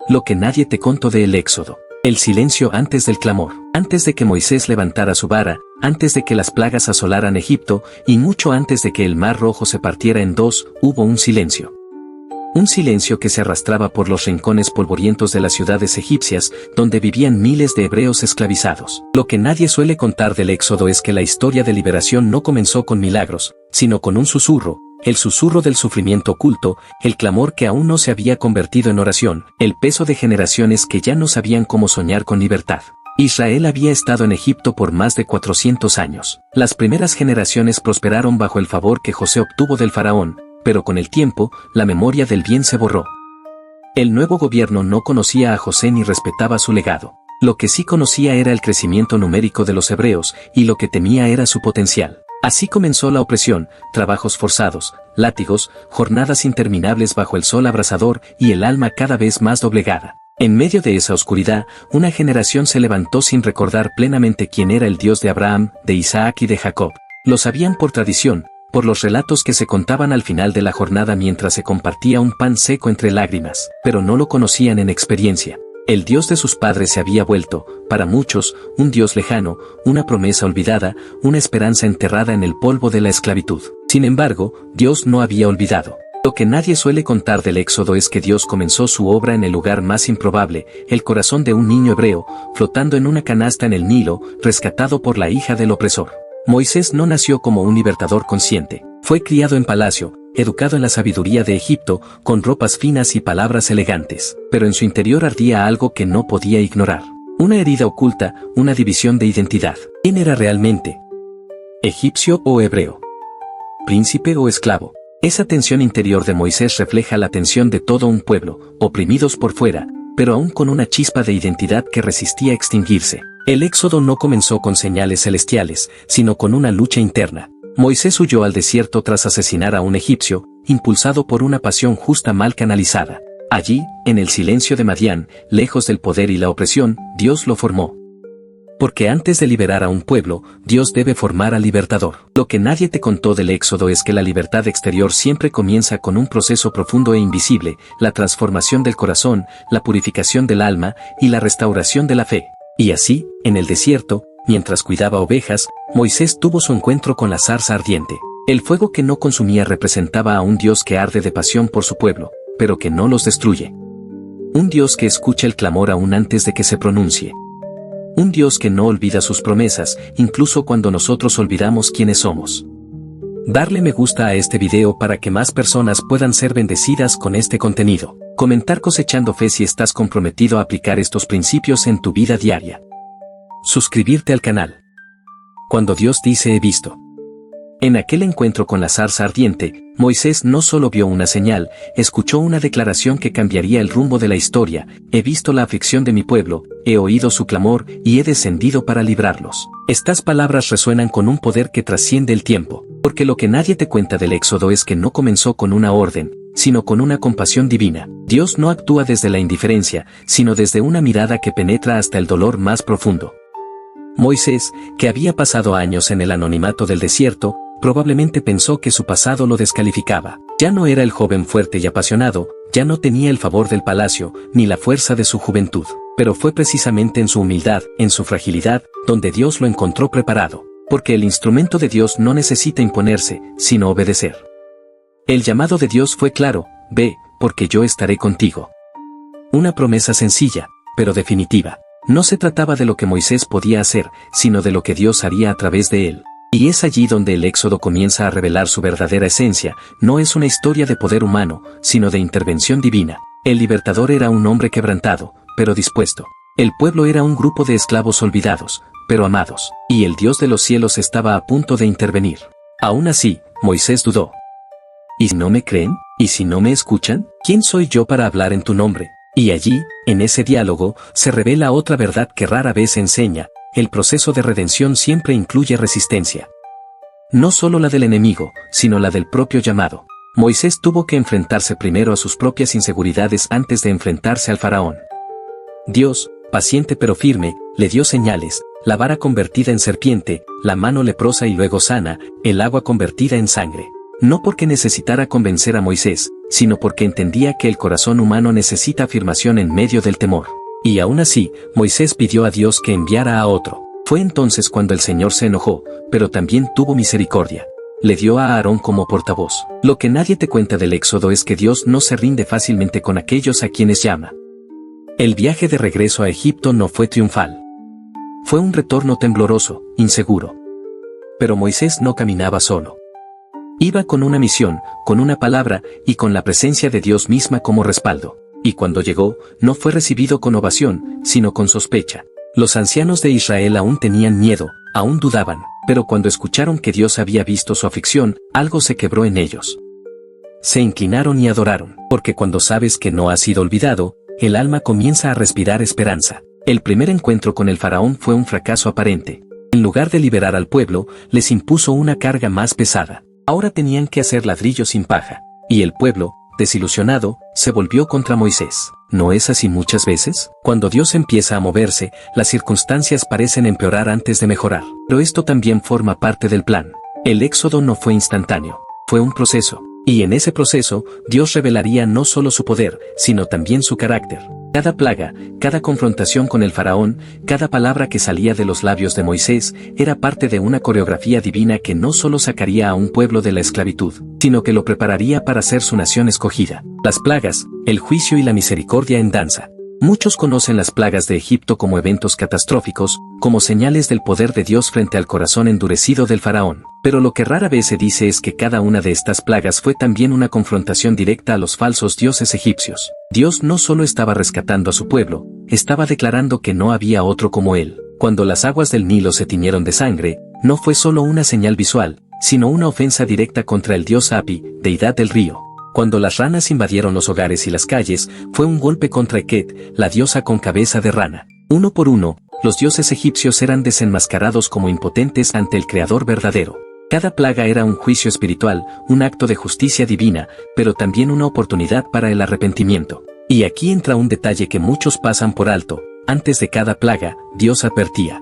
Lo que nadie te contó del Éxodo. El silencio antes del clamor. Antes de que Moisés levantara su vara, antes de que las plagas asolaran Egipto, y mucho antes de que el mar Rojo se partiera en dos, hubo un silencio. Un silencio que se arrastraba por los rincones polvorientos de las ciudades egipcias, donde vivían miles de hebreos esclavizados. Lo que nadie suele contar del Éxodo es que la historia de liberación no comenzó con milagros, sino con un susurro, el susurro del sufrimiento oculto, el clamor que aún no se había convertido en oración, el peso de generaciones que ya no sabían cómo soñar con libertad. Israel había estado en Egipto por más de 400 años. Las primeras generaciones prosperaron bajo el favor que José obtuvo del faraón, pero con el tiempo, la memoria del bien se borró. El nuevo gobierno no conocía a José ni respetaba su legado. Lo que sí conocía era el crecimiento numérico de los hebreos, y lo que temía era su potencial. Así comenzó la opresión, trabajos forzados, látigos, jornadas interminables bajo el sol abrasador y el alma cada vez más doblegada. En medio de esa oscuridad, una generación se levantó sin recordar plenamente quién era el Dios de Abraham, de Isaac y de Jacob. Lo sabían por tradición, por los relatos que se contaban al final de la jornada mientras se compartía un pan seco entre lágrimas, pero no lo conocían en experiencia. El Dios de sus padres se había vuelto, para muchos, un Dios lejano, una promesa olvidada, una esperanza enterrada en el polvo de la esclavitud. Sin embargo, Dios no había olvidado. Lo que nadie suele contar del Éxodo es que Dios comenzó su obra en el lugar más improbable, el corazón de un niño hebreo, flotando en una canasta en el Nilo, rescatado por la hija del opresor. Moisés no nació como un libertador consciente. Fue criado en palacio, educado en la sabiduría de Egipto, con ropas finas y palabras elegantes, pero en su interior ardía algo que no podía ignorar. Una herida oculta, una división de identidad. ¿Quién era realmente? ¿Egipcio o hebreo? ¿Príncipe o esclavo? Esa tensión interior de Moisés refleja la tensión de todo un pueblo, oprimidos por fuera, pero aún con una chispa de identidad que resistía extinguirse. El Éxodo no comenzó con señales celestiales, sino con una lucha interna. Moisés huyó al desierto tras asesinar a un egipcio, impulsado por una pasión justa mal canalizada. Allí, en el silencio de Madián, lejos del poder y la opresión, Dios lo formó. Porque antes de liberar a un pueblo, Dios debe formar al libertador. Lo que nadie te contó del Éxodo es que la libertad exterior siempre comienza con un proceso profundo e invisible, la transformación del corazón, la purificación del alma y la restauración de la fe. Y así, en el desierto, mientras cuidaba ovejas, Moisés tuvo su encuentro con la zarza ardiente. El fuego que no consumía representaba a un Dios que arde de pasión por su pueblo, pero que no los destruye. Un Dios que escucha el clamor aún antes de que se pronuncie. Un Dios que no olvida sus promesas, incluso cuando nosotros olvidamos quiénes somos. Darle me gusta a este video para que más personas puedan ser bendecidas con este contenido. Comentar cosechando fe si estás comprometido a aplicar estos principios en tu vida diaria. Suscribirte al canal. Cuando Dios dice he visto. En aquel encuentro con la zarza ardiente, Moisés no solo vio una señal, escuchó una declaración que cambiaría el rumbo de la historia. He visto la aflicción de mi pueblo, he oído su clamor y he descendido para librarlos. Estas palabras resuenan con un poder que trasciende el tiempo, porque lo que nadie te cuenta del Éxodo es que no comenzó con una orden, sino con una compasión divina. Dios no actúa desde la indiferencia, sino desde una mirada que penetra hasta el dolor más profundo. Moisés, que había pasado años en el anonimato del desierto, probablemente pensó que su pasado lo descalificaba. Ya no era el joven fuerte y apasionado, ya no tenía el favor del palacio, ni la fuerza de su juventud. Pero fue precisamente en su humildad, en su fragilidad, donde Dios lo encontró preparado. Porque el instrumento de Dios no necesita imponerse, sino obedecer. El llamado de Dios fue claro: ve, porque yo estaré contigo. Una promesa sencilla, pero definitiva. No se trataba de lo que Moisés podía hacer, sino de lo que Dios haría a través de él. Y es allí donde el Éxodo comienza a revelar su verdadera esencia. No es una historia de poder humano, sino de intervención divina. El libertador era un hombre quebrantado, pero dispuesto. El pueblo era un grupo de esclavos olvidados, pero amados. Y el Dios de los cielos estaba a punto de intervenir. Aún así, Moisés dudó. ¿Y si no me creen? ¿Y si no me escuchan? ¿Quién soy yo para hablar en tu nombre? Y allí, en ese diálogo, se revela otra verdad que rara vez se enseña: el proceso de redención siempre incluye resistencia. No solo la del enemigo, sino la del propio llamado. Moisés tuvo que enfrentarse primero a sus propias inseguridades antes de enfrentarse al faraón. Dios, paciente pero firme, le dio señales: la vara convertida en serpiente, la mano leprosa y luego sana, el agua convertida en sangre. No porque necesitara convencer a Moisés, sino porque entendía que el corazón humano necesita afirmación en medio del temor. Y aún así, Moisés pidió a Dios que enviara a otro. Fue entonces cuando el Señor se enojó, pero también tuvo misericordia. Le dio a Aarón como portavoz. Lo que nadie te cuenta del Éxodo es que Dios no se rinde fácilmente con aquellos a quienes llama. El viaje de regreso a Egipto no fue triunfal. Fue un retorno tembloroso, inseguro. Pero Moisés no caminaba solo. Iba con una misión, con una palabra y con la presencia de Dios misma como respaldo. Y cuando llegó, no fue recibido con ovación, sino con sospecha. Los ancianos de Israel aún tenían miedo, aún dudaban, pero cuando escucharon que Dios había visto su aflicción, algo se quebró en ellos. Se inclinaron y adoraron, porque cuando sabes que no has sido olvidado, el alma comienza a respirar esperanza. El primer encuentro con el faraón fue un fracaso aparente. En lugar de liberar al pueblo, les impuso una carga más pesada. Ahora tenían que hacer ladrillos sin paja. Y el pueblo, desilusionado, se volvió contra Moisés. ¿No es así muchas veces? Cuando Dios empieza a moverse, las circunstancias parecen empeorar antes de mejorar. Pero esto también forma parte del plan. El éxodo no fue instantáneo, fue un proceso. Y en ese proceso, Dios revelaría no solo su poder, sino también su carácter. Cada plaga, cada confrontación con el faraón, cada palabra que salía de los labios de Moisés, era parte de una coreografía divina que no solo sacaría a un pueblo de la esclavitud, sino que lo prepararía para ser su nación escogida. Las plagas, el juicio y la misericordia en danza. Muchos conocen las plagas de Egipto como eventos catastróficos, como señales del poder de Dios frente al corazón endurecido del faraón. Pero lo que rara vez se dice es que cada una de estas plagas fue también una confrontación directa a los falsos dioses egipcios. Dios no solo estaba rescatando a su pueblo, estaba declarando que no había otro como él. Cuando las aguas del Nilo se tiñeron de sangre, no fue solo una señal visual, sino una ofensa directa contra el dios Hapi, deidad del río. Cuando las ranas invadieron los hogares y las calles, fue un golpe contra Eket, la diosa con cabeza de rana. Uno por uno, los dioses egipcios eran desenmascarados como impotentes ante el Creador verdadero. Cada plaga era un juicio espiritual, un acto de justicia divina, pero también una oportunidad para el arrepentimiento. Y aquí entra un detalle que muchos pasan por alto. Antes de cada plaga, Dios advertía.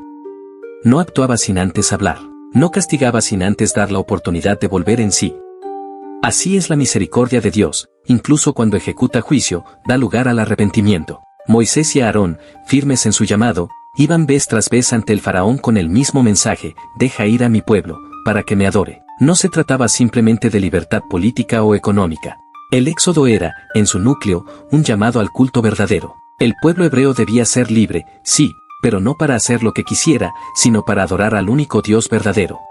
No actuaba sin antes hablar. No castigaba sin antes dar la oportunidad de volver en sí. Así es la misericordia de Dios, incluso cuando ejecuta juicio, da lugar al arrepentimiento. Moisés y Aarón, firmes en su llamado, iban vez tras vez ante el faraón con el mismo mensaje: deja ir a mi pueblo, para que me adore. No se trataba simplemente de libertad política o económica. El éxodo era, en su núcleo, un llamado al culto verdadero. El pueblo hebreo debía ser libre, sí, pero no para hacer lo que quisiera, sino para adorar al único Dios verdadero.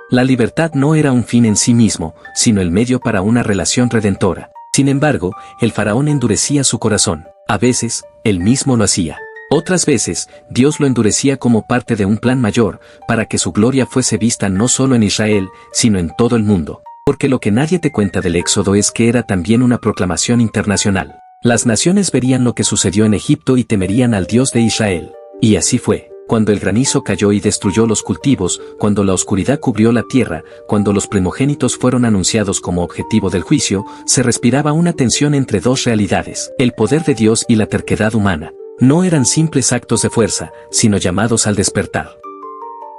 La libertad no era un fin en sí mismo, sino el medio para una relación redentora. Sin embargo, el faraón endurecía su corazón. A veces, él mismo lo hacía. Otras veces, Dios lo endurecía como parte de un plan mayor, para que su gloria fuese vista no solo en Israel, sino en todo el mundo. Porque lo que nadie te cuenta del Éxodo es que era también una proclamación internacional. Las naciones verían lo que sucedió en Egipto y temerían al Dios de Israel. Y así fue. Cuando el granizo cayó y destruyó los cultivos, cuando la oscuridad cubrió la tierra, cuando los primogénitos fueron anunciados como objetivo del juicio, se respiraba una tensión entre dos realidades: el poder de Dios y la terquedad humana. No eran simples actos de fuerza, sino llamados al despertar.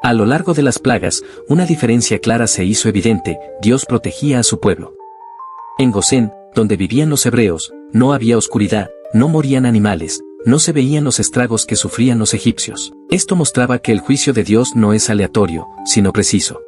A lo largo de las plagas, una diferencia clara se hizo evidente: Dios protegía a su pueblo. En Gosén, donde vivían los hebreos, no había oscuridad, no morían animales, no se veían los estragos que sufrían los egipcios. Esto mostraba que el juicio de Dios no es aleatorio, sino preciso.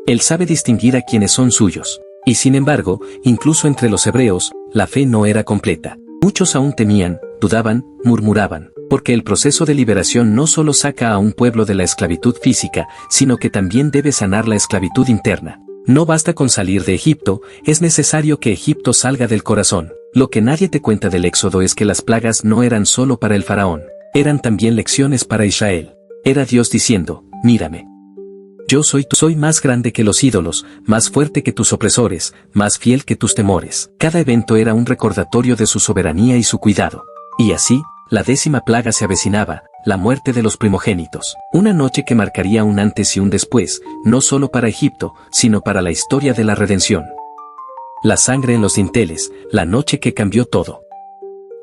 Él sabe distinguir a quienes son suyos. Y sin embargo, incluso entre los hebreos, la fe no era completa. Muchos aún temían, dudaban, murmuraban, porque el proceso de liberación no solo saca a un pueblo de la esclavitud física, sino que también debe sanar la esclavitud interna. No basta con salir de Egipto, es necesario que Egipto salga del corazón. Lo que nadie te cuenta del Éxodo es que las plagas no eran solo para el faraón, eran también lecciones para Israel. Era Dios diciendo: mírame. Yo soy más grande que los ídolos, más fuerte que tus opresores, más fiel que tus temores. Cada evento era un recordatorio de su soberanía y su cuidado. Y así, la 10ª plaga se avecinaba, la muerte de los primogénitos. Una noche que marcaría un antes y un después, no solo para Egipto, sino para la historia de la redención. La sangre en los dinteles, la noche que cambió todo.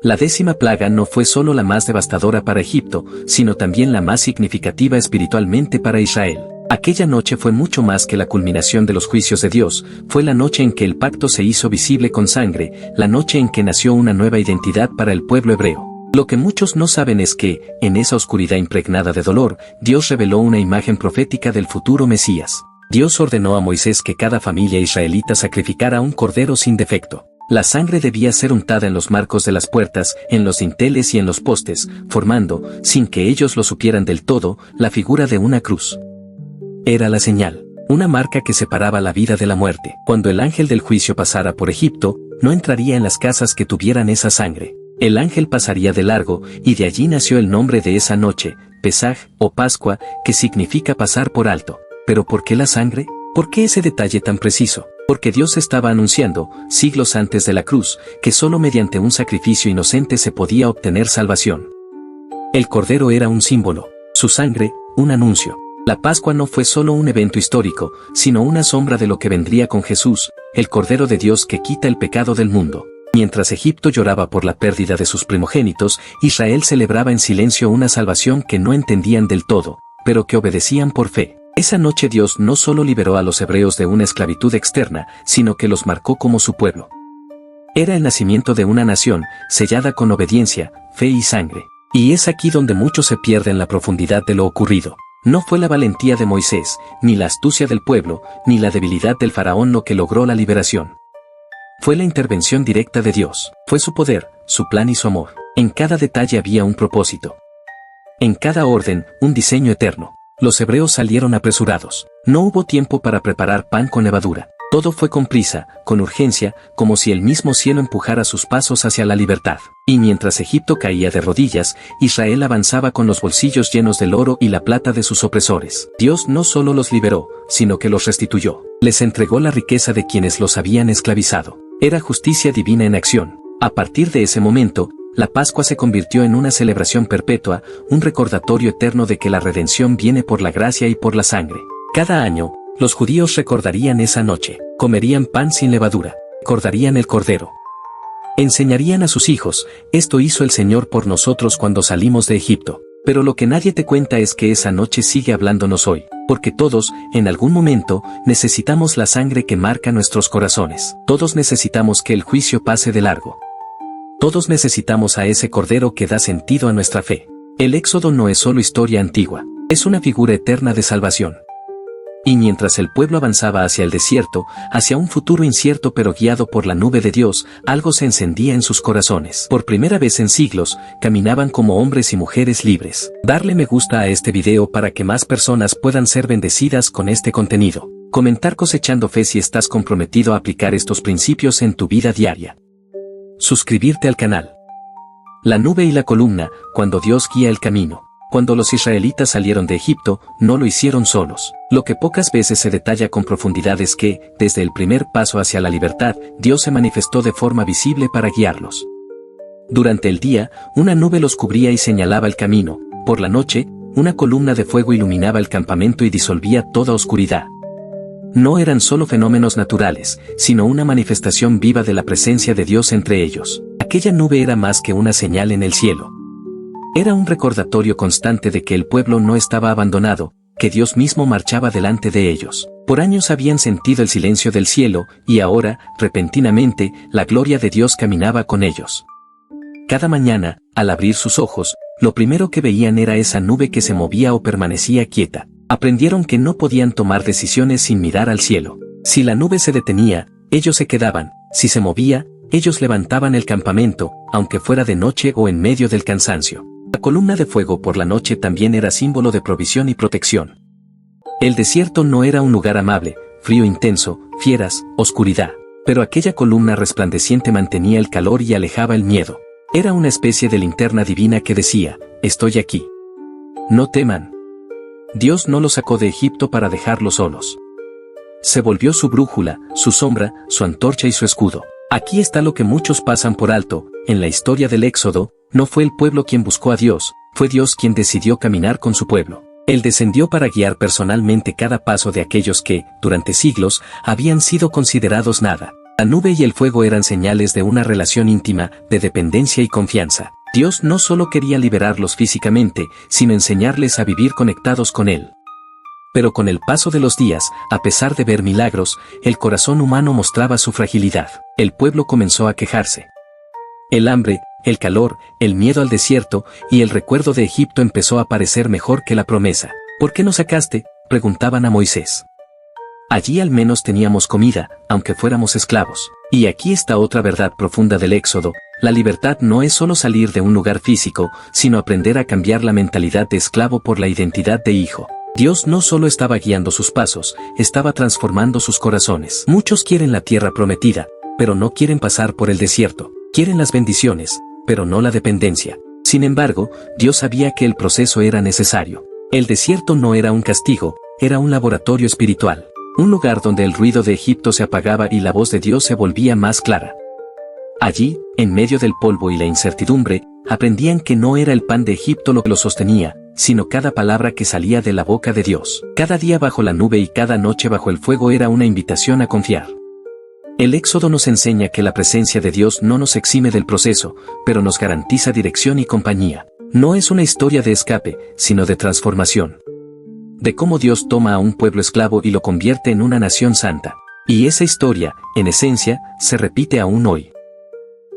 La 10ª plaga no fue solo la más devastadora para Egipto, sino también la más significativa espiritualmente para Israel. Aquella noche fue mucho más que la culminación de los juicios de Dios, fue la noche en que el pacto se hizo visible con sangre, la noche en que nació una nueva identidad para el pueblo hebreo. Lo que muchos no saben es que, en esa oscuridad impregnada de dolor, Dios reveló una imagen profética del futuro Mesías. Dios ordenó a Moisés que cada familia israelita sacrificara un cordero sin defecto. La sangre debía ser untada en los marcos de las puertas, en los dinteles y en los postes, formando, sin que ellos lo supieran del todo, la figura de una cruz. Era la señal, una marca que separaba la vida de la muerte. Cuando el ángel del juicio pasara por Egipto, no entraría en las casas que tuvieran esa sangre. El ángel pasaría de largo, y de allí nació el nombre de esa noche, Pesaj, o Pascua, que significa pasar por alto. ¿Pero por qué la sangre? ¿Por qué ese detalle tan preciso? Porque Dios estaba anunciando, siglos antes de la cruz, que solo mediante un sacrificio inocente se podía obtener salvación. El cordero era un símbolo, su sangre, un anuncio. La Pascua no fue solo un evento histórico, sino una sombra de lo que vendría con Jesús, el Cordero de Dios que quita el pecado del mundo. Mientras Egipto lloraba por la pérdida de sus primogénitos, Israel celebraba en silencio una salvación que no entendían del todo, pero que obedecían por fe. Esa noche Dios no solo liberó a los hebreos de una esclavitud externa, sino que los marcó como su pueblo. Era el nacimiento de una nación, sellada con obediencia, fe y sangre. Y es aquí donde muchos se pierden la profundidad de lo ocurrido. No fue la valentía de Moisés, ni la astucia del pueblo, ni la debilidad del faraón lo que logró la liberación. Fue la intervención directa de Dios, fue su poder, su plan y su amor. En cada detalle había un propósito. En cada orden, un diseño eterno. Los hebreos salieron apresurados. No hubo tiempo para preparar pan con levadura. Todo fue con prisa, con urgencia, como si el mismo cielo empujara sus pasos hacia la libertad. Y mientras Egipto caía de rodillas, Israel avanzaba con los bolsillos llenos del oro y la plata de sus opresores. Dios no solo los liberó, sino que los restituyó. Les entregó la riqueza de quienes los habían esclavizado. Era justicia divina en acción. A partir de ese momento, la Pascua se convirtió en una celebración perpetua, un recordatorio eterno de que la redención viene por la gracia y por la sangre. Cada año, los judíos recordarían esa noche, comerían pan sin levadura, recordarían el cordero. Enseñarían a sus hijos, esto hizo el Señor por nosotros cuando salimos de Egipto. Pero lo que nadie te cuenta es que esa noche sigue hablándonos hoy, porque todos, en algún momento, necesitamos la sangre que marca nuestros corazones. Todos necesitamos que el juicio pase de largo. Todos necesitamos a ese cordero que da sentido a nuestra fe. El Éxodo no es solo historia antigua, es una figura eterna de salvación. Y mientras el pueblo avanzaba hacia el desierto, hacia un futuro incierto pero guiado por la nube de Dios, algo se encendía en sus corazones. Por primera vez en siglos, caminaban como hombres y mujeres libres. Darle me gusta a este video para que más personas puedan ser bendecidas con este contenido. Comentar Cosechando Fe si estás comprometido a aplicar estos principios en tu vida diaria. Suscribirte al canal. La nube y la columna, cuando Dios guía el camino. Cuando los israelitas salieron de Egipto, no lo hicieron solos. Lo que pocas veces se detalla con profundidad es que, desde el primer paso hacia la libertad, Dios se manifestó de forma visible para guiarlos. Durante el día, una nube los cubría y señalaba el camino. Por la noche, una columna de fuego iluminaba el campamento y disolvía toda oscuridad. No eran solo fenómenos naturales, sino una manifestación viva de la presencia de Dios entre ellos. Aquella nube era más que una señal en el cielo. Era un recordatorio constante de que el pueblo no estaba abandonado, que Dios mismo marchaba delante de ellos. Por años habían sentido el silencio del cielo, y ahora, repentinamente, la gloria de Dios caminaba con ellos. Cada mañana, al abrir sus ojos, lo primero que veían era esa nube que se movía o permanecía quieta. Aprendieron que no podían tomar decisiones sin mirar al cielo. Si la nube se detenía, ellos se quedaban. Si se movía, ellos levantaban el campamento, aunque fuera de noche o en medio del cansancio. La columna de fuego por la noche también era símbolo de provisión y protección. El desierto no era un lugar amable, frío intenso, fieras, oscuridad. Pero aquella columna resplandeciente mantenía el calor y alejaba el miedo. Era una especie de linterna divina que decía, estoy aquí. No teman. Dios no los sacó de Egipto para dejarlos solos. Se volvió su brújula, su sombra, su antorcha y su escudo. Aquí está lo que muchos pasan por alto, en la historia del Éxodo, no fue el pueblo quien buscó a Dios, fue Dios quien decidió caminar con su pueblo. Él descendió para guiar personalmente cada paso de aquellos que, durante siglos, habían sido considerados nada. La nube y el fuego eran señales de una relación íntima, de dependencia y confianza. Dios no solo quería liberarlos físicamente, sino enseñarles a vivir conectados con Él. Pero con el paso de los días, a pesar de ver milagros, el corazón humano mostraba su fragilidad. El pueblo comenzó a quejarse. El hambre, el calor, el miedo al desierto y el recuerdo de Egipto empezó a parecer mejor que la promesa. ¿Por qué nos sacaste?, preguntaban a Moisés. Allí al menos teníamos comida, aunque fuéramos esclavos. Y aquí está otra verdad profunda del Éxodo: la libertad no es solo salir de un lugar físico, sino aprender a cambiar la mentalidad de esclavo por la identidad de hijo. Dios no solo estaba guiando sus pasos, estaba transformando sus corazones. Muchos quieren la tierra prometida, pero no quieren pasar por el desierto. Quieren las bendiciones, pero no la dependencia. Sin embargo, Dios sabía que el proceso era necesario. El desierto no era un castigo, era un laboratorio espiritual. Un lugar donde el ruido de Egipto se apagaba y la voz de Dios se volvía más clara. Allí, en medio del polvo y la incertidumbre, aprendían que no era el pan de Egipto lo que los sostenía, sino cada palabra que salía de la boca de Dios. Cada día bajo la nube y cada noche bajo el fuego era una invitación a confiar. El Éxodo nos enseña que la presencia de Dios no nos exime del proceso, pero nos garantiza dirección y compañía. No es una historia de escape, sino de transformación. De cómo Dios toma a un pueblo esclavo y lo convierte en una nación santa. Y esa historia, en esencia, se repite aún hoy.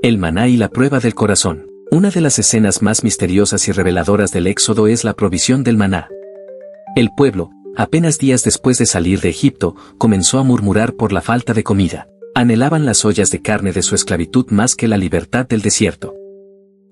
El maná y la prueba del corazón. Una de las escenas más misteriosas y reveladoras del Éxodo es la provisión del maná. El pueblo, apenas días después de salir de Egipto, comenzó a murmurar por la falta de comida. Anhelaban las ollas de carne de su esclavitud más que la libertad del desierto.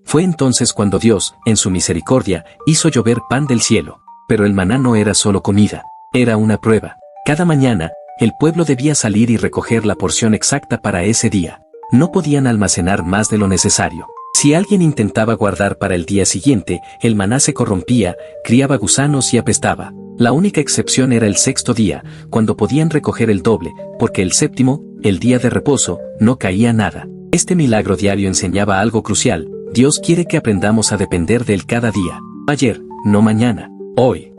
Fue entonces cuando Dios, en su misericordia, hizo llover pan del cielo. Pero el maná no era solo comida, era una prueba. Cada mañana, el pueblo debía salir y recoger la porción exacta para ese día. No podían almacenar más de lo necesario. Si alguien intentaba guardar para el día siguiente, el maná se corrompía, criaba gusanos y apestaba. La única excepción era el sexto día, cuando podían recoger el doble, porque el séptimo, el día de reposo, no caía nada. Este milagro diario enseñaba algo crucial: Dios quiere que aprendamos a depender de Él cada día. Ayer, no mañana. Hoy.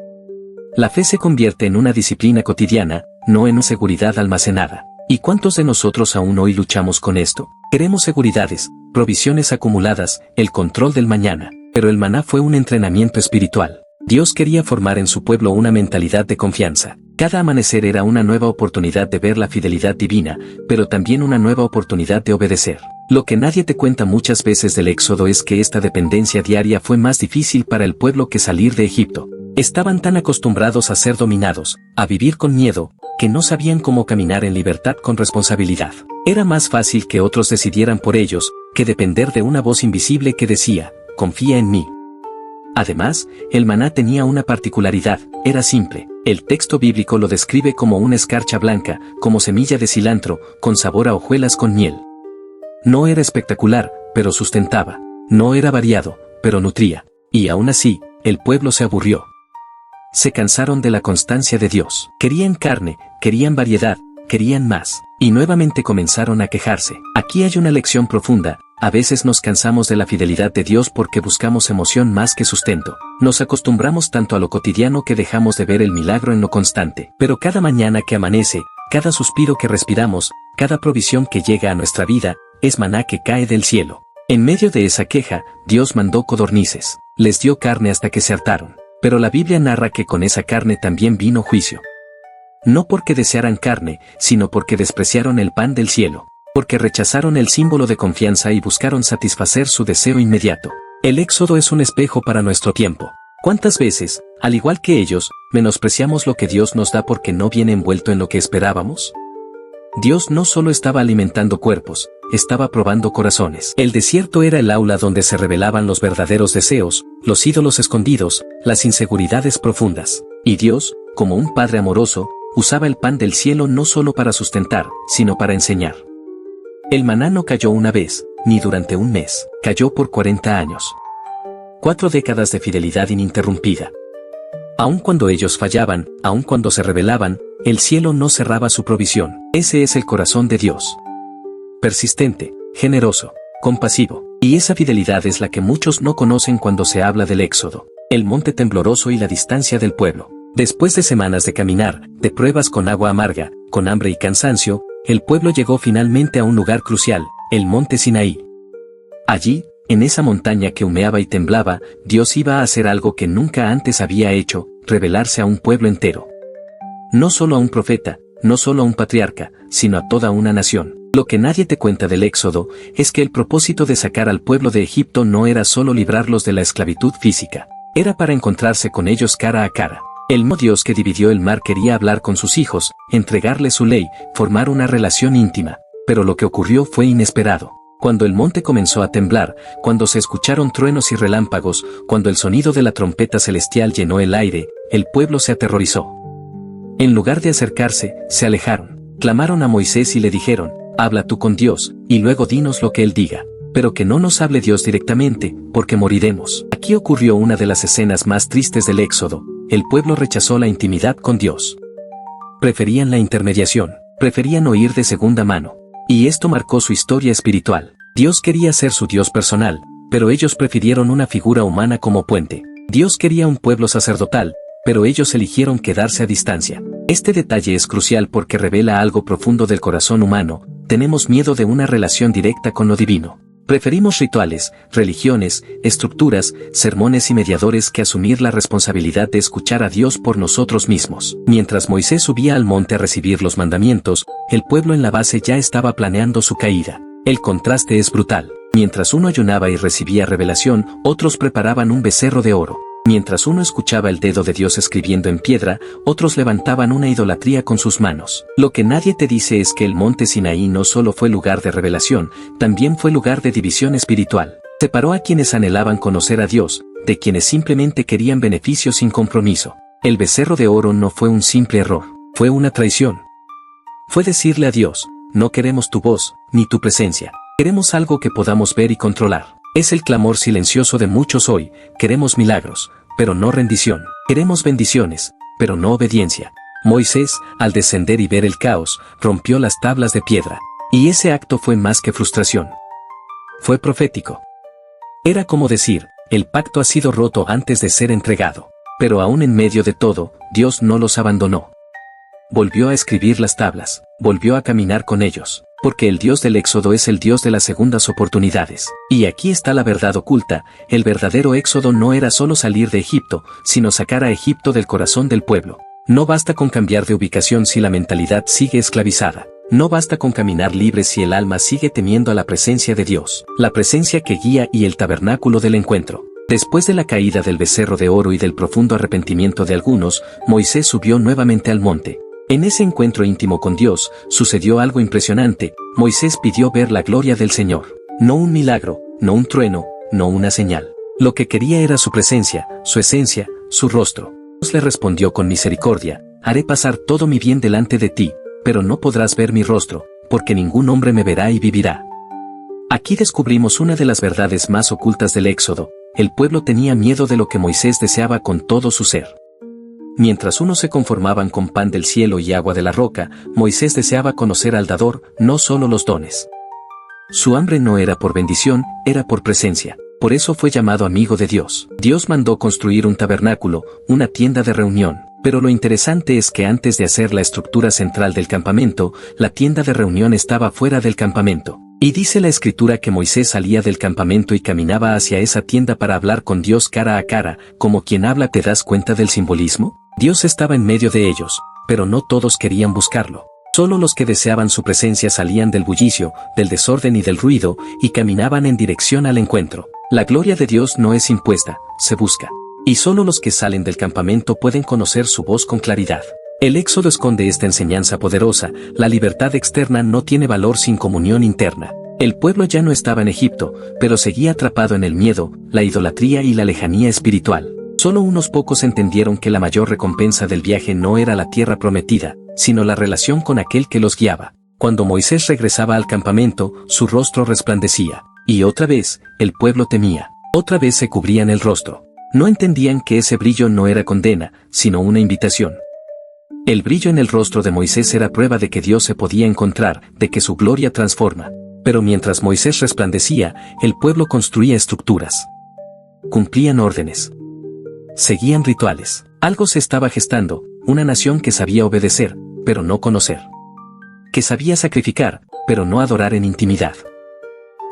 La fe se convierte en una disciplina cotidiana, no en una seguridad almacenada. ¿Y cuántos de nosotros aún hoy luchamos con esto? Queremos seguridades, provisiones acumuladas, el control del mañana. Pero el maná fue un entrenamiento espiritual. Dios quería formar en su pueblo una mentalidad de confianza. Cada amanecer era una nueva oportunidad de ver la fidelidad divina, pero también una nueva oportunidad de obedecer. Lo que nadie te cuenta muchas veces del Éxodo es que esta dependencia diaria fue más difícil para el pueblo que salir de Egipto. Estaban tan acostumbrados a ser dominados, a vivir con miedo, que no sabían cómo caminar en libertad con responsabilidad. Era más fácil que otros decidieran por ellos, que depender de una voz invisible que decía: confía en mí. Además, el maná tenía una particularidad: era simple. El texto bíblico lo describe como una escarcha blanca, como semilla de cilantro, con sabor a hojuelas con miel. No era espectacular, pero sustentaba. No era variado, pero nutría. Y aún así, el pueblo se aburrió. Se cansaron de la constancia de Dios. Querían carne, querían variedad, querían más. Y nuevamente comenzaron a quejarse. Aquí hay una lección profunda: a veces nos cansamos de la fidelidad de Dios porque buscamos emoción más que sustento. Nos acostumbramos tanto a lo cotidiano que dejamos de ver el milagro en lo constante. Pero cada mañana que amanece, cada suspiro que respiramos, cada provisión que llega a nuestra vida, es maná que cae del cielo. En medio de esa queja, Dios mandó codornices. Les dio carne hasta que se hartaron. Pero la Biblia narra que con esa carne también vino juicio. No porque desearan carne, sino porque despreciaron el pan del cielo. Porque rechazaron el símbolo de confianza y buscaron satisfacer su deseo inmediato. El Éxodo es un espejo para nuestro tiempo. ¿Cuántas veces, al igual que ellos, menospreciamos lo que Dios nos da porque no viene envuelto en lo que esperábamos? Dios no solo estaba alimentando cuerpos, estaba probando corazones. El desierto era el aula donde se revelaban los verdaderos deseos, los ídolos escondidos, las inseguridades profundas. Y Dios, como un padre amoroso, usaba el pan del cielo no solo para sustentar, sino para enseñar. El maná no cayó una vez, ni durante un mes, cayó por 40 años. 4 décadas de fidelidad ininterrumpida. Aun cuando ellos fallaban, aun cuando se rebelaban, el cielo no cerraba su provisión. Ese es el corazón de Dios. Persistente, generoso, compasivo. Y esa fidelidad es la que muchos no conocen cuando se habla del Éxodo. El monte tembloroso y la distancia del pueblo. Después de semanas de caminar, de pruebas con agua amarga, con hambre y cansancio, el pueblo llegó finalmente a un lugar crucial, el monte Sinaí. Allí, en esa montaña que humeaba y temblaba, Dios iba a hacer algo que nunca antes había hecho: revelarse a un pueblo entero. No solo a un profeta, no solo a un patriarca, sino a toda una nación. Lo que nadie te cuenta del Éxodo es que el propósito de sacar al pueblo de Egipto no era solo librarlos de la esclavitud física. Era para encontrarse con ellos cara a cara. El mismo Dios que dividió el mar quería hablar con sus hijos, entregarles su ley, formar una relación íntima. Pero lo que ocurrió fue inesperado. Cuando el monte comenzó a temblar, cuando se escucharon truenos y relámpagos, cuando el sonido de la trompeta celestial llenó el aire, el pueblo se aterrorizó. En lugar de acercarse, se alejaron. Clamaron a Moisés y le dijeron: habla tú con Dios, y luego dinos lo que Él diga. Pero que no nos hable Dios directamente, porque moriremos. Aquí ocurrió una de las escenas más tristes del Éxodo. El pueblo rechazó la intimidad con Dios. Preferían la intermediación, preferían oír de segunda mano. Y esto marcó su historia espiritual. Dios quería ser su Dios personal, pero ellos prefirieron una figura humana como puente. Dios quería un pueblo sacerdotal, pero ellos eligieron quedarse a distancia. Este detalle es crucial porque revela algo profundo del corazón humano. Tenemos miedo de una relación directa con lo divino. Preferimos rituales, religiones, estructuras, sermones y mediadores que asumir la responsabilidad de escuchar a Dios por nosotros mismos. Mientras Moisés subía al monte a recibir los mandamientos, el pueblo en la base ya estaba planeando su caída. El contraste es brutal. Mientras uno ayunaba y recibía revelación, otros preparaban un becerro de oro. Mientras uno escuchaba el dedo de Dios escribiendo en piedra, otros levantaban una idolatría con sus manos. Lo que nadie te dice es que el monte Sinaí no solo fue lugar de revelación, también fue lugar de división espiritual. Separó a quienes anhelaban conocer a Dios, de quienes simplemente querían beneficios sin compromiso. El becerro de oro no fue un simple error, fue una traición. Fue decirle a Dios: no queremos tu voz, ni tu presencia. Queremos algo que podamos ver y controlar. Es el clamor silencioso de muchos hoy: queremos milagros, pero no rendición. Queremos bendiciones, pero no obediencia. Moisés, al descender y ver el caos, rompió las tablas de piedra. Y ese acto fue más que frustración. Fue profético. Era como decir: el pacto ha sido roto antes de ser entregado. Pero aún en medio de todo, Dios no los abandonó. Volvió a escribir las tablas, volvió a caminar con ellos. Porque el Dios del Éxodo es el Dios de las segundas oportunidades. Y aquí está la verdad oculta: el verdadero Éxodo no era solo salir de Egipto, sino sacar a Egipto del corazón del pueblo. No basta con cambiar de ubicación si la mentalidad sigue esclavizada. No basta con caminar libre si el alma sigue temiendo a la presencia de Dios, la presencia que guía y el tabernáculo del encuentro. Después de la caída del becerro de oro y del profundo arrepentimiento de algunos, Moisés subió nuevamente al monte. En ese encuentro íntimo con Dios, sucedió algo impresionante. Moisés pidió ver la gloria del Señor. No un milagro, no un trueno, no una señal. Lo que quería era su presencia, su esencia, su rostro. Dios le respondió con misericordia: haré pasar todo mi bien delante de ti, pero no podrás ver mi rostro, porque ningún hombre me verá y vivirá. Aquí descubrimos una de las verdades más ocultas del Éxodo: el pueblo tenía miedo de lo que Moisés deseaba con todo su ser. Mientras unos se conformaban con pan del cielo y agua de la roca, Moisés deseaba conocer al dador, no solo los dones. Su hambre no era por bendición, era por presencia. Por eso fue llamado amigo de Dios. Dios mandó construir un tabernáculo, una tienda de reunión. Pero lo interesante es que antes de hacer la estructura central del campamento, la tienda de reunión estaba fuera del campamento. Y dice la Escritura que Moisés salía del campamento y caminaba hacia esa tienda para hablar con Dios cara a cara, como quien habla. ¿Te das cuenta del simbolismo? Dios estaba en medio de ellos, pero no todos querían buscarlo. Solo los que deseaban su presencia salían del bullicio, del desorden y del ruido, y caminaban en dirección al encuentro. La gloria de Dios no es impuesta, se busca. Y solo los que salen del campamento pueden conocer su voz con claridad. El Éxodo esconde esta enseñanza poderosa: la libertad externa no tiene valor sin comunión interna. El pueblo ya no estaba en Egipto, pero seguía atrapado en el miedo, la idolatría y la lejanía espiritual. Solo unos pocos entendieron que la mayor recompensa del viaje no era la tierra prometida, sino la relación con aquel que los guiaba. Cuando Moisés regresaba al campamento, su rostro resplandecía. Y otra vez, el pueblo temía. Otra vez se cubrían el rostro. No entendían que ese brillo no era condena, sino una invitación. El brillo en el rostro de Moisés era prueba de que Dios se podía encontrar, de que su gloria transforma. Pero mientras Moisés resplandecía, el pueblo construía estructuras. Cumplían órdenes. Seguían rituales. Algo se estaba gestando, una nación que sabía obedecer, pero no conocer. Que sabía sacrificar, pero no adorar en intimidad.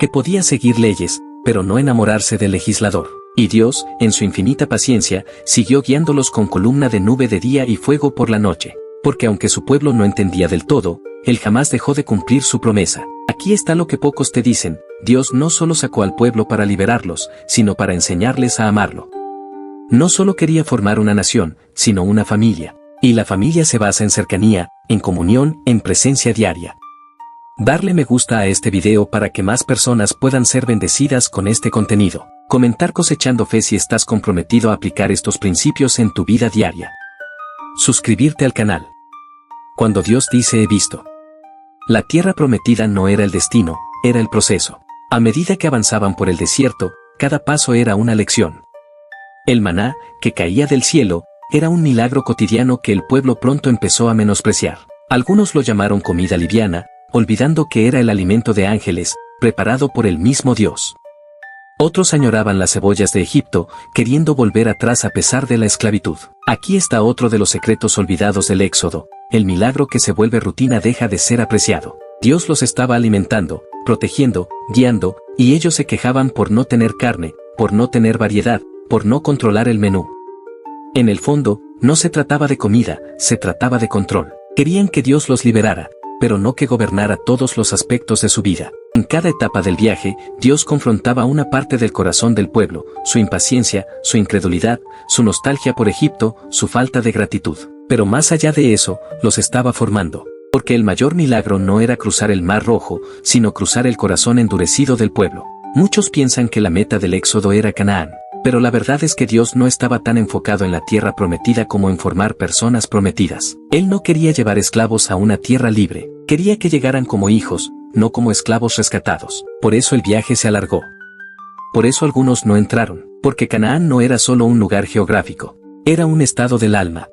Que podía seguir leyes, pero no enamorarse del legislador. Y Dios, en su infinita paciencia, siguió guiándolos con columna de nube de día y fuego por la noche. porque aunque su pueblo no entendía del todo, él jamás dejó de cumplir su promesa. Aquí está lo que pocos te dicen: Dios no solo sacó al pueblo para liberarlos, sino para enseñarles a amarlo. No solo quería formar una nación, sino una familia. Y la familia se basa en cercanía, en comunión, en presencia diaria. Darle me gusta a este video para que más personas puedan ser bendecidas con este contenido. Comentar cosechando fe si estás comprometido a aplicar estos principios en tu vida diaria. Suscribirte al canal. Cuando Dios dice he visto. La tierra prometida no era el destino, era el proceso. A medida que avanzaban por el desierto, cada paso era una lección. El maná, que caía del cielo, era un milagro cotidiano que el pueblo pronto empezó a menospreciar. Algunos lo llamaron comida liviana, olvidando que era el alimento de ángeles, preparado por el mismo Dios. Otros añoraban las cebollas de Egipto, queriendo volver atrás a pesar de la esclavitud. Aquí está otro de los secretos olvidados del Éxodo: el milagro que se vuelve rutina deja de ser apreciado. Dios los estaba alimentando, protegiendo, guiando, y ellos se quejaban por no tener carne, por no tener variedad, por no controlar el menú. En el fondo, no se trataba de comida, se trataba de control. Querían que Dios los liberara, pero no que gobernara todos los aspectos de su vida. En cada etapa del viaje, Dios confrontaba una parte del corazón del pueblo: su impaciencia, su incredulidad, su nostalgia por Egipto, su falta de gratitud. Pero más allá de eso, los estaba formando. Porque el mayor milagro no era cruzar el Mar Rojo, sino cruzar el corazón endurecido del pueblo. Muchos piensan que la meta del Éxodo era Canaán. Pero la verdad es que Dios no estaba tan enfocado en la tierra prometida como en formar personas prometidas. Él no quería llevar esclavos a una tierra libre. Quería que llegaran como hijos, no como esclavos rescatados. Por eso el viaje se alargó. Por eso algunos no entraron. Porque Canaán no era solo un lugar geográfico. Era un estado del alma.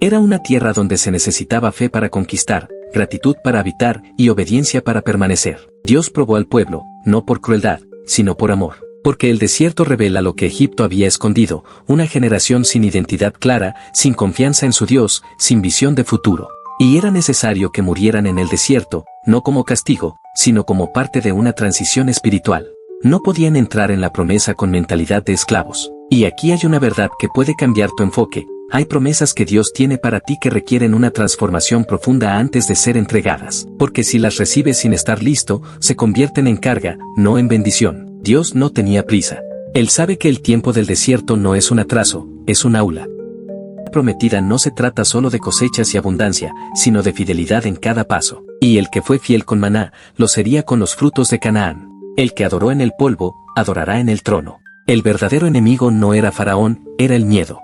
Era una tierra donde se necesitaba fe para conquistar, gratitud para habitar y obediencia para permanecer. Dios probó al pueblo, no por crueldad, sino por amor. Porque el desierto revela lo que Egipto había escondido: una generación sin identidad clara, sin confianza en su Dios, sin visión de futuro. Y era necesario que murieran en el desierto, no como castigo, sino como parte de una transición espiritual. No podían entrar en la promesa con mentalidad de esclavos. Y aquí hay una verdad que puede cambiar tu enfoque: hay promesas que Dios tiene para ti que requieren una transformación profunda antes de ser entregadas. Porque si las recibes sin estar listo, se convierten en carga, no en bendición. Dios no tenía prisa. Él sabe que el tiempo del desierto no es un atraso, es un aula. La prometida no se trata solo de cosechas y abundancia, sino de fidelidad en cada paso. Y el que fue fiel con maná, lo sería con los frutos de Canaán. El que adoró en el polvo, adorará en el trono. El verdadero enemigo no era Faraón, era el miedo.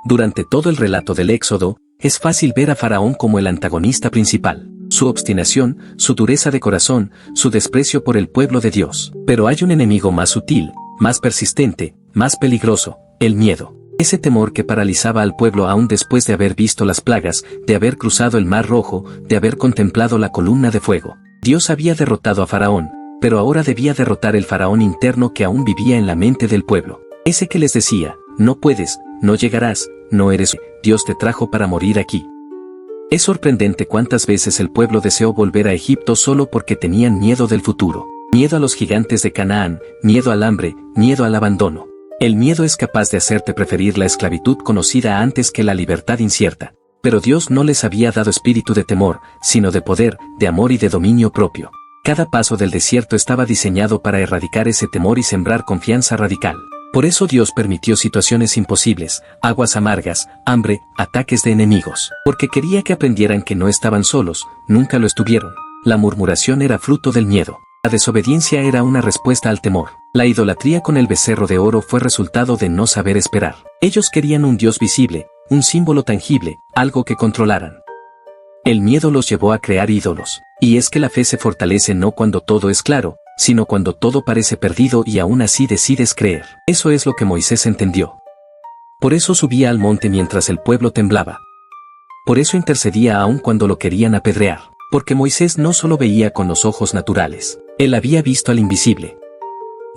Durante todo el relato del Éxodo, es fácil ver a Faraón como el antagonista principal. Su obstinación, su dureza de corazón, su desprecio por el pueblo de Dios. Pero hay un enemigo más sutil, más persistente, más peligroso: el miedo. Ese temor que paralizaba al pueblo aún después de haber visto las plagas, de haber cruzado el Mar Rojo, de haber contemplado la columna de fuego. Dios había derrotado a Faraón, pero ahora debía derrotar el Faraón interno que aún vivía en la mente del pueblo. Ese que les decía: no puedes, no llegarás, no eres, Dios te trajo para morir aquí. Es sorprendente cuántas veces el pueblo deseó volver a Egipto solo porque tenían miedo del futuro. Miedo a los gigantes de Canaán, miedo al hambre, miedo al abandono. El miedo es capaz de hacerte preferir la esclavitud conocida antes que la libertad incierta. Pero Dios no les había dado espíritu de temor, sino de poder, de amor y de dominio propio. Cada paso del desierto estaba diseñado para erradicar ese temor y sembrar confianza radical. Por eso Dios permitió situaciones imposibles, aguas amargas, hambre, ataques de enemigos. Porque quería que aprendieran que no estaban solos, nunca lo estuvieron. La murmuración era fruto del miedo. La desobediencia era una respuesta al temor. La idolatría con el becerro de oro fue resultado de no saber esperar. Ellos querían un Dios visible, un símbolo tangible, algo que controlaran. El miedo los llevó a crear ídolos. Y es que la fe se fortalece no cuando todo es claro, sino cuando todo parece perdido y aún así decides creer. Eso es lo que Moisés entendió. Por eso subía al monte mientras el pueblo temblaba. Por eso intercedía aún cuando lo querían apedrear. Porque Moisés no solo veía con los ojos naturales, él había visto al invisible.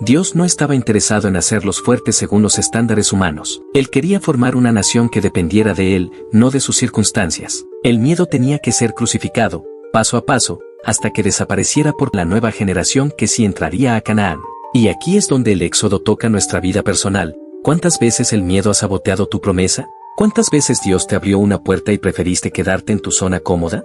Dios no estaba interesado en hacerlos fuertes según los estándares humanos. Él quería formar una nación que dependiera de él, no de sus circunstancias. El miedo tenía que ser crucificado, paso a paso, hasta que desapareciera por la nueva generación que sí entraría a Canaán. Y aquí es donde el Éxodo toca nuestra vida personal. ¿Cuántas veces el miedo ha saboteado tu promesa? ¿Cuántas veces Dios te abrió una puerta y preferiste quedarte en tu zona cómoda?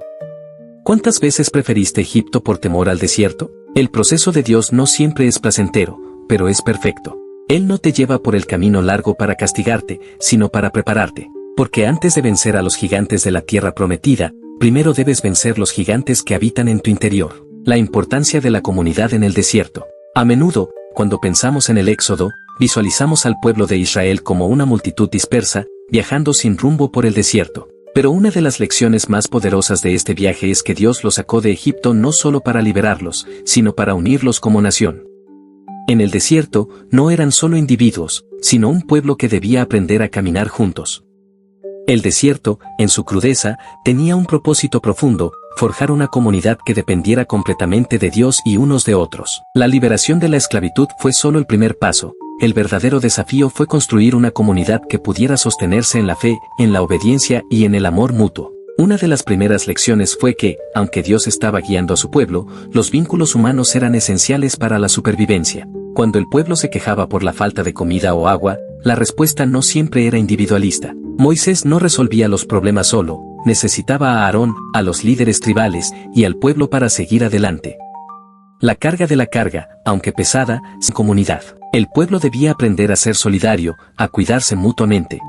¿Cuántas veces preferiste Egipto por temor al desierto? El proceso de Dios no siempre es placentero, pero es perfecto. Él no te lleva por el camino largo para castigarte, sino para prepararte. Porque antes de vencer a los gigantes de la tierra prometida, primero debes vencer los gigantes que habitan en tu interior. La importancia de la comunidad en el desierto. A menudo, cuando pensamos en el Éxodo, visualizamos al pueblo de Israel como una multitud dispersa, viajando sin rumbo por el desierto. Pero una de las lecciones más poderosas de este viaje es que Dios los sacó de Egipto no solo para liberarlos, sino para unirlos como nación. En el desierto, no eran solo individuos, sino un pueblo que debía aprender a caminar juntos. El desierto, en su crudeza, tenía un propósito profundo: forjar una comunidad que dependiera completamente de Dios y unos de otros. La liberación de la esclavitud fue solo el primer paso. El verdadero desafío fue construir una comunidad que pudiera sostenerse en la fe, en la obediencia y en el amor mutuo. Una de las primeras lecciones fue que, aunque Dios estaba guiando a su pueblo, los vínculos humanos eran esenciales para la supervivencia. Cuando el pueblo se quejaba por la falta de comida o agua, la respuesta no siempre era individualista. Moisés no resolvía los problemas solo, necesitaba a Aarón, a los líderes tribales y al pueblo para seguir adelante. La carga de la carga, aunque pesada, sin comunidad. El pueblo debía aprender a ser solidario, a cuidarse mutuamente.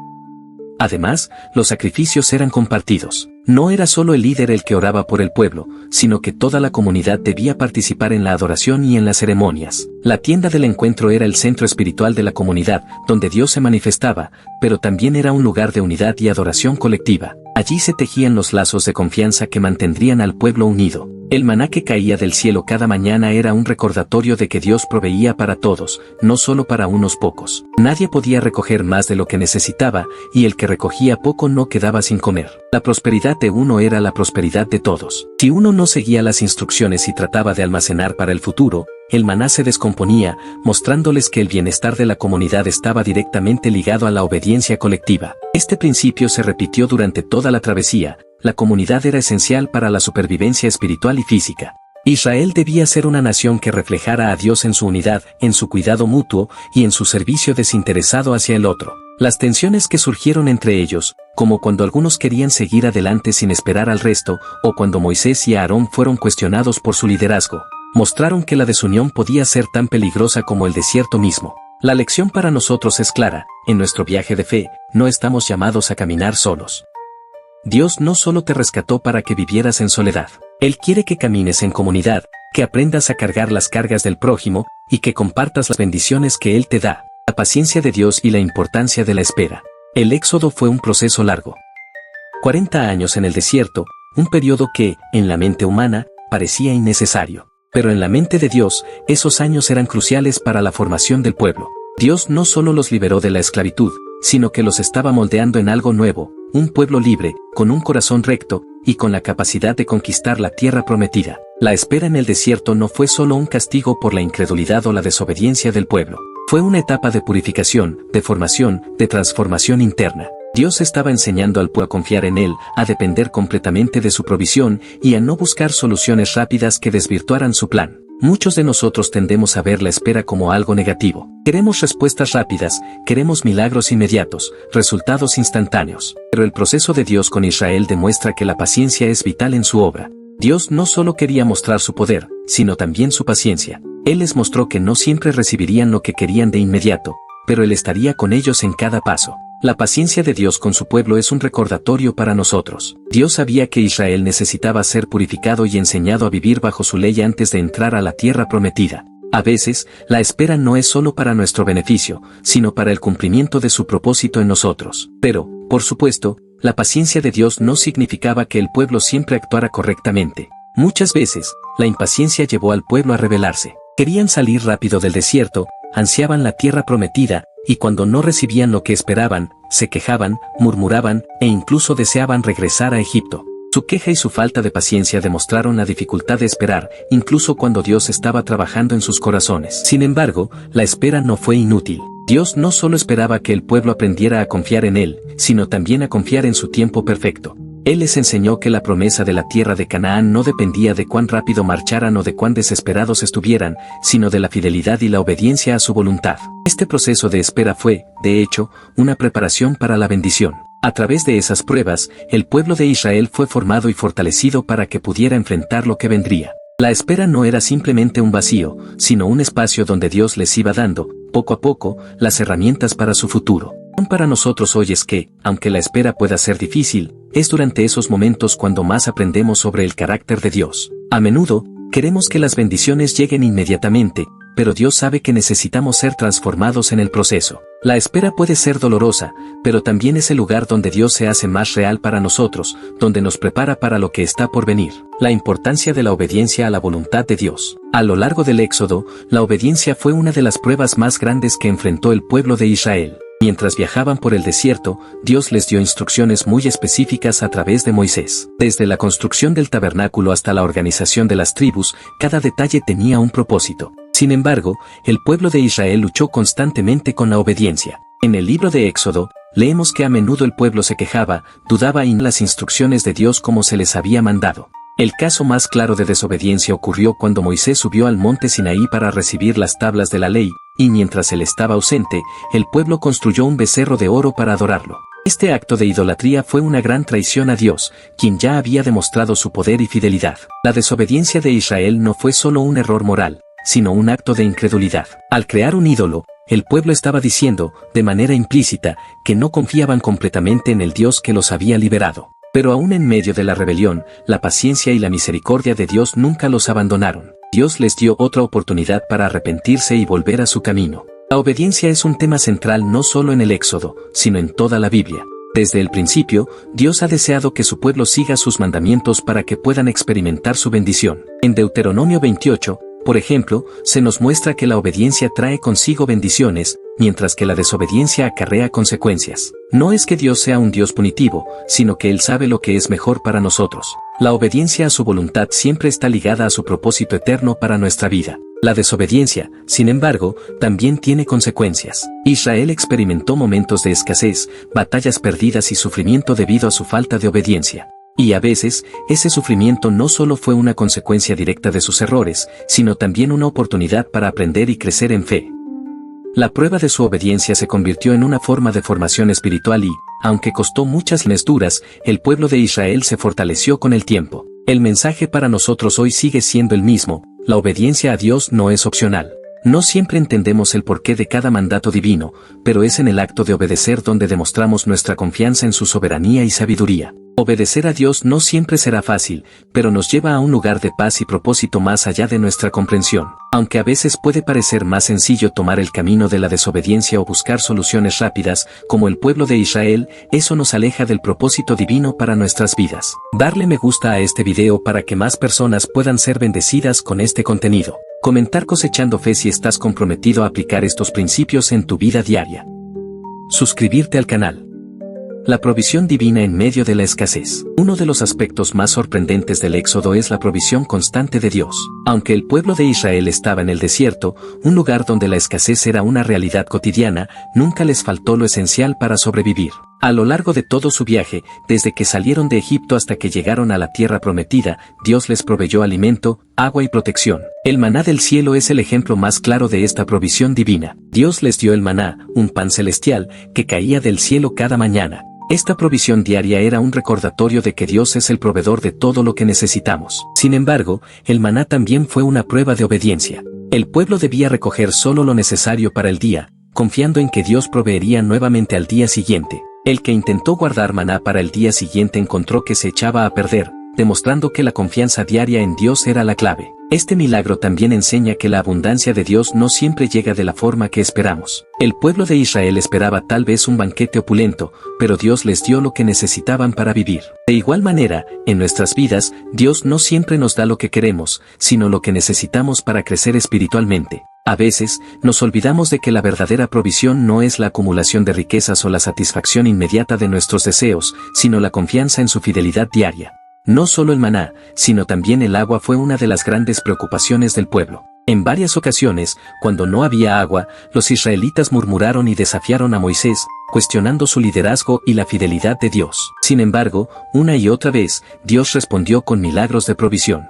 Además, los sacrificios eran compartidos. No era solo el líder el que oraba por el pueblo, sino que toda la comunidad debía participar en la adoración y en las ceremonias. La tienda del encuentro era el centro espiritual de la comunidad, donde Dios se manifestaba, pero también era un lugar de unidad y adoración colectiva. Allí se tejían los lazos de confianza que mantendrían al pueblo unido. El maná que caía del cielo cada mañana era un recordatorio de que Dios proveía para todos, no solo para unos pocos. Nadie podía recoger más de lo que necesitaba, y el que recogía poco no quedaba sin comer. La prosperidad de uno era la prosperidad de todos. Si uno no seguía las instrucciones y trataba de almacenar para el futuro, el maná se descomponía, mostrándoles que el bienestar de la comunidad estaba directamente ligado a la obediencia colectiva. Este principio se repitió durante toda la travesía. La comunidad era esencial para la supervivencia espiritual y física. Israel debía ser una nación que reflejara a Dios en su unidad, en su cuidado mutuo y en su servicio desinteresado hacia el otro. Las tensiones que surgieron entre ellos, como cuando algunos querían seguir adelante sin esperar al resto, o cuando Moisés y Aarón fueron cuestionados por su liderazgo, mostraron que la desunión podía ser tan peligrosa como el desierto mismo. La lección para nosotros es clara: en nuestro viaje de fe, no estamos llamados a caminar solos. Dios no solo te rescató para que vivieras en soledad. Él quiere que camines en comunidad, que aprendas a cargar las cargas del prójimo, y que compartas las bendiciones que Él te da. La paciencia de Dios y la importancia de la espera. El éxodo fue un proceso largo. 40 años en el desierto, un periodo que, en la mente humana, parecía innecesario. Pero en la mente de Dios, esos años eran cruciales para la formación del pueblo. Dios no solo los liberó de la esclavitud, sino que los estaba moldeando en algo nuevo, un pueblo libre, con un corazón recto, y con la capacidad de conquistar la tierra prometida. La espera en el desierto no fue solo un castigo por la incredulidad o la desobediencia del pueblo. Fue una etapa de purificación, de formación, de transformación interna. Dios estaba enseñando al pueblo a confiar en Él, a depender completamente de su provisión, y a no buscar soluciones rápidas que desvirtuaran su plan. Muchos de nosotros tendemos a ver la espera como algo negativo. Queremos respuestas rápidas, queremos milagros inmediatos, resultados instantáneos. Pero el proceso de Dios con Israel demuestra que la paciencia es vital en su obra. Dios no solo quería mostrar su poder, sino también su paciencia. Él les mostró que no siempre recibirían lo que querían de inmediato, pero Él estaría con ellos en cada paso. La paciencia de Dios con su pueblo es un recordatorio para nosotros. Dios sabía que Israel necesitaba ser purificado y enseñado a vivir bajo su ley antes de entrar a la tierra prometida. A veces, la espera no es solo para nuestro beneficio, sino para el cumplimiento de su propósito en nosotros. Pero, por supuesto, la paciencia de Dios no significaba que el pueblo siempre actuara correctamente. Muchas veces, la impaciencia llevó al pueblo a rebelarse. Querían salir rápido del desierto, ansiaban la tierra prometida, y cuando no recibían lo que esperaban, se quejaban, murmuraban, e incluso deseaban regresar a Egipto. Su queja y su falta de paciencia demostraron la dificultad de esperar, incluso cuando Dios estaba trabajando en sus corazones. Sin embargo, la espera no fue inútil. Dios no solo esperaba que el pueblo aprendiera a confiar en Él, sino también a confiar en su tiempo perfecto. Él les enseñó que la promesa de la tierra de Canaán no dependía de cuán rápido marcharan o de cuán desesperados estuvieran, sino de la fidelidad y la obediencia a su voluntad. Este proceso de espera fue, de hecho, una preparación para la bendición. A través de esas pruebas, el pueblo de Israel fue formado y fortalecido para que pudiera enfrentar lo que vendría. La espera no era simplemente un vacío, sino un espacio donde Dios les iba dando, poco a poco, las herramientas para su futuro. Para nosotros hoy es que, aunque la espera pueda ser difícil, es durante esos momentos cuando más aprendemos sobre el carácter de Dios. A menudo, queremos que las bendiciones lleguen inmediatamente, pero Dios sabe que necesitamos ser transformados en el proceso. La espera puede ser dolorosa, pero también es el lugar donde Dios se hace más real para nosotros, donde nos prepara para lo que está por venir. La importancia de la obediencia a la voluntad de Dios. A lo largo del Éxodo, la obediencia fue una de las pruebas más grandes que enfrentó el pueblo de Israel. Mientras viajaban por el desierto, Dios les dio instrucciones muy específicas a través de Moisés. Desde la construcción del tabernáculo hasta la organización de las tribus, cada detalle tenía un propósito. Sin embargo, el pueblo de Israel luchó constantemente con la obediencia. En el libro de Éxodo, leemos que a menudo el pueblo se quejaba, dudaba en las instrucciones de Dios como se les había mandado. El caso más claro de desobediencia ocurrió cuando Moisés subió al monte Sinaí para recibir las tablas de la ley, y mientras él estaba ausente, el pueblo construyó un becerro de oro para adorarlo. Este acto de idolatría fue una gran traición a Dios, quien ya había demostrado su poder y fidelidad. La desobediencia de Israel no fue solo un error moral, sino un acto de incredulidad. Al crear un ídolo, el pueblo estaba diciendo, de manera implícita, que no confiaban completamente en el Dios que los había liberado. Pero aún en medio de la rebelión, la paciencia y la misericordia de Dios nunca los abandonaron. Dios les dio otra oportunidad para arrepentirse y volver a su camino. La obediencia es un tema central no solo en el Éxodo, sino en toda la Biblia. Desde el principio, Dios ha deseado que su pueblo siga sus mandamientos para que puedan experimentar su bendición. En Deuteronomio 28, por ejemplo, se nos muestra que la obediencia trae consigo bendiciones, mientras que la desobediencia acarrea consecuencias. No es que Dios sea un Dios punitivo, sino que Él sabe lo que es mejor para nosotros. La obediencia a su voluntad siempre está ligada a su propósito eterno para nuestra vida. La desobediencia, sin embargo, también tiene consecuencias. Israel experimentó momentos de escasez, batallas perdidas y sufrimiento debido a su falta de obediencia. Y a veces, ese sufrimiento no solo fue una consecuencia directa de sus errores, sino también una oportunidad para aprender y crecer en fe. La prueba de su obediencia se convirtió en una forma de formación espiritual y, aunque costó muchas lesiones duras, el pueblo de Israel se fortaleció con el tiempo. El mensaje para nosotros hoy sigue siendo el mismo: la obediencia a Dios no es opcional. No siempre entendemos el porqué de cada mandato divino, pero es en el acto de obedecer donde demostramos nuestra confianza en su soberanía y sabiduría. Obedecer a Dios no siempre será fácil, pero nos lleva a un lugar de paz y propósito más allá de nuestra comprensión. Aunque a veces puede parecer más sencillo tomar el camino de la desobediencia o buscar soluciones rápidas, como el pueblo de Israel, eso nos aleja del propósito divino para nuestras vidas. Darle me gusta a este video para que más personas puedan ser bendecidas con este contenido. Comentar Cosechando Fe si estás comprometido a aplicar estos principios en tu vida diaria. Suscribirte al canal. La provisión divina en medio de la escasez. Uno de los aspectos más sorprendentes del Éxodo es la provisión constante de Dios. Aunque el pueblo de Israel estaba en el desierto, un lugar donde la escasez era una realidad cotidiana, nunca les faltó lo esencial para sobrevivir. A lo largo de todo su viaje, desde que salieron de Egipto hasta que llegaron a la tierra prometida, Dios les proveyó alimento, agua y protección. El maná del cielo es el ejemplo más claro de esta provisión divina. Dios les dio el maná, un pan celestial, que caía del cielo cada mañana. Esta provisión diaria era un recordatorio de que Dios es el proveedor de todo lo que necesitamos. Sin embargo, el maná también fue una prueba de obediencia. El pueblo debía recoger solo lo necesario para el día, confiando en que Dios proveería nuevamente al día siguiente. El que intentó guardar maná para el día siguiente encontró que se echaba a perder, demostrando que la confianza diaria en Dios era la clave. Este milagro también enseña que la abundancia de Dios no siempre llega de la forma que esperamos. El pueblo de Israel esperaba tal vez un banquete opulento, pero Dios les dio lo que necesitaban para vivir. De igual manera, en nuestras vidas, Dios no siempre nos da lo que queremos, sino lo que necesitamos para crecer espiritualmente. A veces, nos olvidamos de que la verdadera provisión no es la acumulación de riquezas o la satisfacción inmediata de nuestros deseos, sino la confianza en su fidelidad diaria. No solo el maná, sino también el agua fue una de las grandes preocupaciones del pueblo. En varias ocasiones, cuando no había agua, los israelitas murmuraron y desafiaron a Moisés, cuestionando su liderazgo y la fidelidad de Dios. Sin embargo, una y otra vez, Dios respondió con milagros de provisión.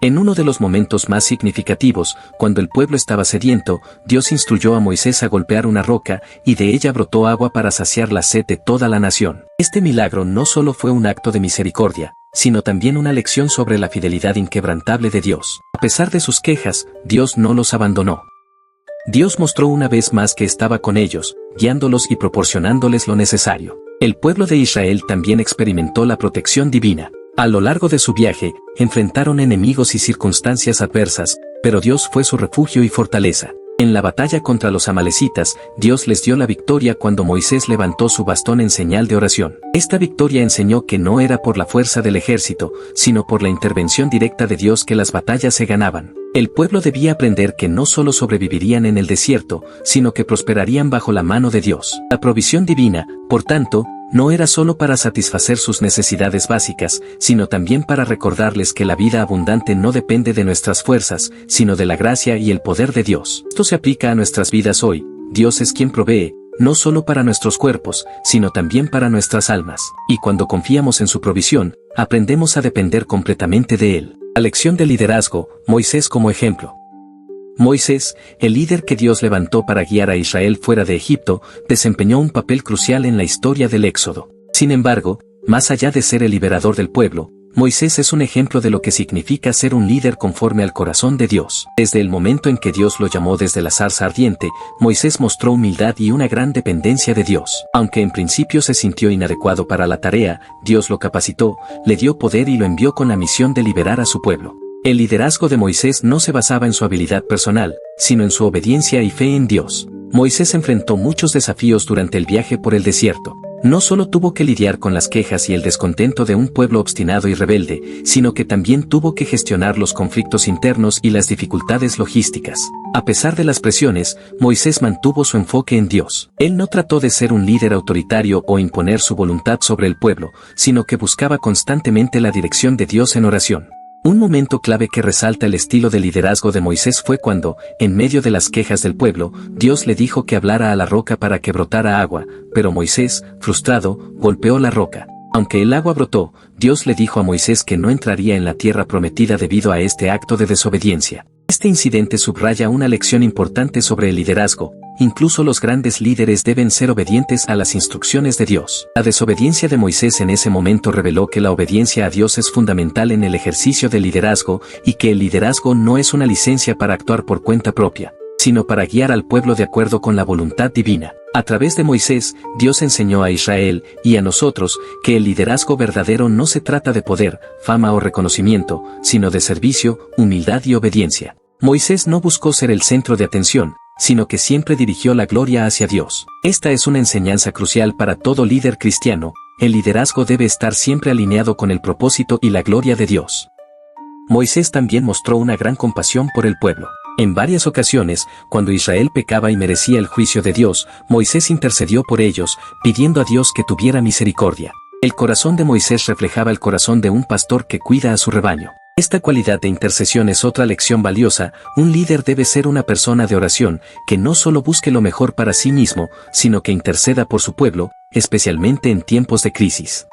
En uno de los momentos más significativos, cuando el pueblo estaba sediento, Dios instruyó a Moisés a golpear una roca, y de ella brotó agua para saciar la sed de toda la nación. Este milagro no solo fue un acto de misericordia, sino también una lección sobre la fidelidad inquebrantable de Dios. A pesar de sus quejas, Dios no los abandonó. Dios mostró una vez más que estaba con ellos, guiándolos y proporcionándoles lo necesario. El pueblo de Israel también experimentó la protección divina. A lo largo de su viaje, enfrentaron enemigos y circunstancias adversas, pero Dios fue su refugio y fortaleza. En la batalla contra los amalecitas, Dios les dio la victoria cuando Moisés levantó su bastón en señal de oración. Esta victoria enseñó que no era por la fuerza del ejército, sino por la intervención directa de Dios que las batallas se ganaban. El pueblo debía aprender que no solo sobrevivirían en el desierto, sino que prosperarían bajo la mano de Dios. La provisión divina, por tanto, no era solo para satisfacer sus necesidades básicas, sino también para recordarles que la vida abundante no depende de nuestras fuerzas, sino de la gracia y el poder de Dios. Esto se aplica a nuestras vidas hoy. Dios es quien provee, no solo para nuestros cuerpos, sino también para nuestras almas. Y cuando confiamos en su provisión, aprendemos a depender completamente de Él. La lección de liderazgo, Moisés como ejemplo. Moisés, el líder que Dios levantó para guiar a Israel fuera de Egipto, desempeñó un papel crucial en la historia del Éxodo. Sin embargo, más allá de ser el liberador del pueblo, Moisés es un ejemplo de lo que significa ser un líder conforme al corazón de Dios. Desde el momento en que Dios lo llamó desde la zarza ardiente, Moisés mostró humildad y una gran dependencia de Dios. Aunque en principio se sintió inadecuado para la tarea, Dios lo capacitó, le dio poder y lo envió con la misión de liberar a su pueblo. El liderazgo de Moisés no se basaba en su habilidad personal, sino en su obediencia y fe en Dios. Moisés enfrentó muchos desafíos durante el viaje por el desierto. No solo tuvo que lidiar con las quejas y el descontento de un pueblo obstinado y rebelde, sino que también tuvo que gestionar los conflictos internos y las dificultades logísticas. A pesar de las presiones, Moisés mantuvo su enfoque en Dios. Él no trató de ser un líder autoritario o imponer su voluntad sobre el pueblo, sino que buscaba constantemente la dirección de Dios en oración. Un momento clave que resalta el estilo de liderazgo de Moisés fue cuando, en medio de las quejas del pueblo, Dios le dijo que hablara a la roca para que brotara agua, pero Moisés, frustrado, golpeó la roca. Aunque el agua brotó, Dios le dijo a Moisés que no entraría en la tierra prometida debido a este acto de desobediencia. Este incidente subraya una lección importante sobre el liderazgo. Incluso los grandes líderes deben ser obedientes a las instrucciones de Dios. La desobediencia de Moisés en ese momento reveló que la obediencia a Dios es fundamental en el ejercicio del liderazgo y que el liderazgo no es una licencia para actuar por cuenta propia, sino para guiar al pueblo de acuerdo con la voluntad divina. A través de Moisés, Dios enseñó a Israel y a nosotros que el liderazgo verdadero no se trata de poder, fama o reconocimiento, sino de servicio, humildad y obediencia. Moisés no buscó ser el centro de atención, sino que siempre dirigió la gloria hacia Dios. Esta es una enseñanza crucial para todo líder cristiano. El liderazgo debe estar siempre alineado con el propósito y la gloria de Dios. Moisés también mostró una gran compasión por el pueblo. En varias ocasiones, cuando Israel pecaba y merecía el juicio de Dios, Moisés intercedió por ellos, pidiendo a Dios que tuviera misericordia. El corazón de Moisés reflejaba el corazón de un pastor que cuida a su rebaño. Esta cualidad de intercesión es otra lección valiosa. Un líder debe ser una persona de oración, que no solo busque lo mejor para sí mismo, sino que interceda por su pueblo, especialmente en tiempos de crisis.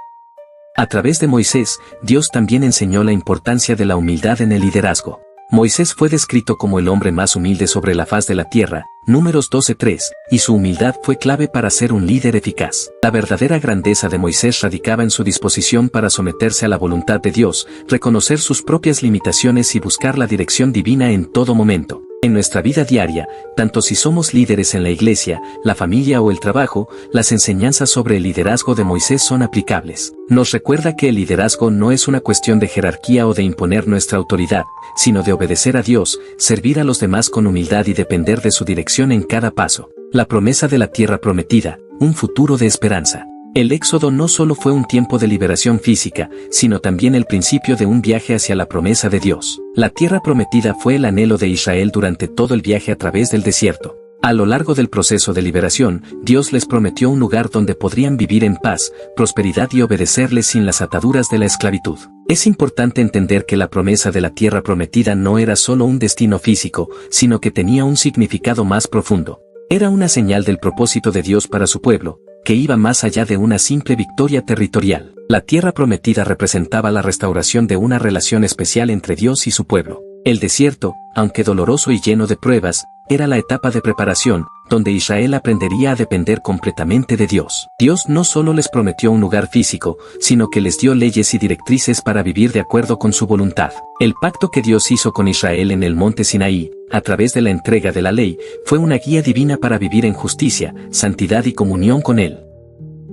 A través de Moisés, Dios también enseñó la importancia de la humildad en el liderazgo. Moisés fue descrito como el hombre más humilde sobre la faz de la tierra, Números 12:3, y su humildad fue clave para ser un líder eficaz. La verdadera grandeza de Moisés radicaba en su disposición para someterse a la voluntad de Dios, reconocer sus propias limitaciones y buscar la dirección divina en todo momento. En nuestra vida diaria, tanto si somos líderes en la iglesia, la familia o el trabajo, las enseñanzas sobre el liderazgo de Moisés son aplicables. Nos recuerda que el liderazgo no es una cuestión de jerarquía o de imponer nuestra autoridad, sino de obedecer a Dios, servir a los demás con humildad y depender de su dirección en cada paso. La promesa de la tierra prometida, un futuro de esperanza. El Éxodo no solo fue un tiempo de liberación física, sino también el principio de un viaje hacia la promesa de Dios. La tierra prometida fue el anhelo de Israel durante todo el viaje a través del desierto. A lo largo del proceso de liberación, Dios les prometió un lugar donde podrían vivir en paz, prosperidad y obedecerle sin las ataduras de la esclavitud. Es importante entender que la promesa de la tierra prometida no era solo un destino físico, sino que tenía un significado más profundo. Era una señal del propósito de Dios para su pueblo, que iba más allá de una simple victoria territorial. La tierra prometida representaba la restauración de una relación especial entre Dios y su pueblo. El desierto, aunque doloroso y lleno de pruebas, era la etapa de preparación, donde Israel aprendería a depender completamente de Dios. Dios no solo les prometió un lugar físico, sino que les dio leyes y directrices para vivir de acuerdo con su voluntad. El pacto que Dios hizo con Israel en el monte Sinaí, a través de la entrega de la ley, fue una guía divina para vivir en justicia, santidad y comunión con Él.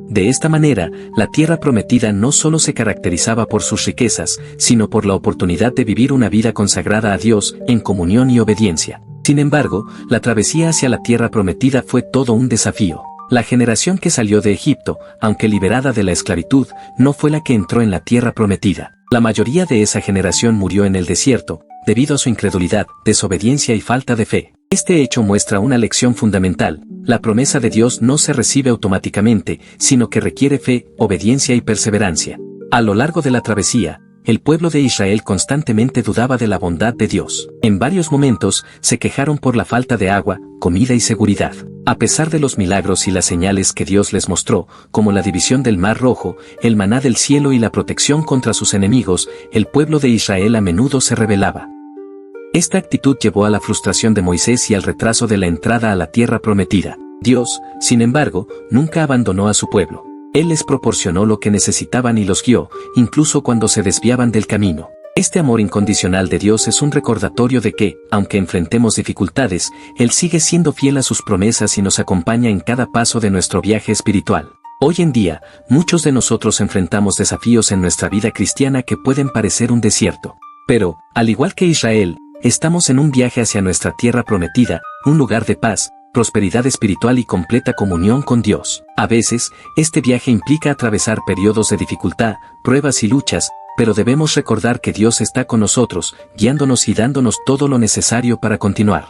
De esta manera, la tierra prometida no solo se caracterizaba por sus riquezas, sino por la oportunidad de vivir una vida consagrada a Dios, en comunión y obediencia. Sin embargo, la travesía hacia la tierra prometida fue todo un desafío. La generación que salió de Egipto, aunque liberada de la esclavitud, no fue la que entró en la tierra prometida. La mayoría de esa generación murió en el desierto, debido a su incredulidad, desobediencia y falta de fe. Este hecho muestra una lección fundamental: la promesa de Dios no se recibe automáticamente, sino que requiere fe, obediencia y perseverancia. A lo largo de la travesía, el pueblo de Israel constantemente dudaba de la bondad de Dios. En varios momentos, se quejaron por la falta de agua, comida y seguridad. A pesar de los milagros y las señales que Dios les mostró, como la división del Mar Rojo, el maná del cielo y la protección contra sus enemigos, el pueblo de Israel a menudo se rebelaba. Esta actitud llevó a la frustración de Moisés y al retraso de la entrada a la tierra prometida. Dios, sin embargo, nunca abandonó a su pueblo. Él les proporcionó lo que necesitaban y los guió, incluso cuando se desviaban del camino. Este amor incondicional de Dios es un recordatorio de que, aunque enfrentemos dificultades, Él sigue siendo fiel a sus promesas y nos acompaña en cada paso de nuestro viaje espiritual. Hoy en día, muchos de nosotros enfrentamos desafíos en nuestra vida cristiana que pueden parecer un desierto. Pero, al igual que Israel, estamos en un viaje hacia nuestra tierra prometida, un lugar de paz, prosperidad espiritual y completa comunión con Dios. A veces, este viaje implica atravesar periodos de dificultad, pruebas y luchas, pero debemos recordar que Dios está con nosotros, guiándonos y dándonos todo lo necesario para continuar.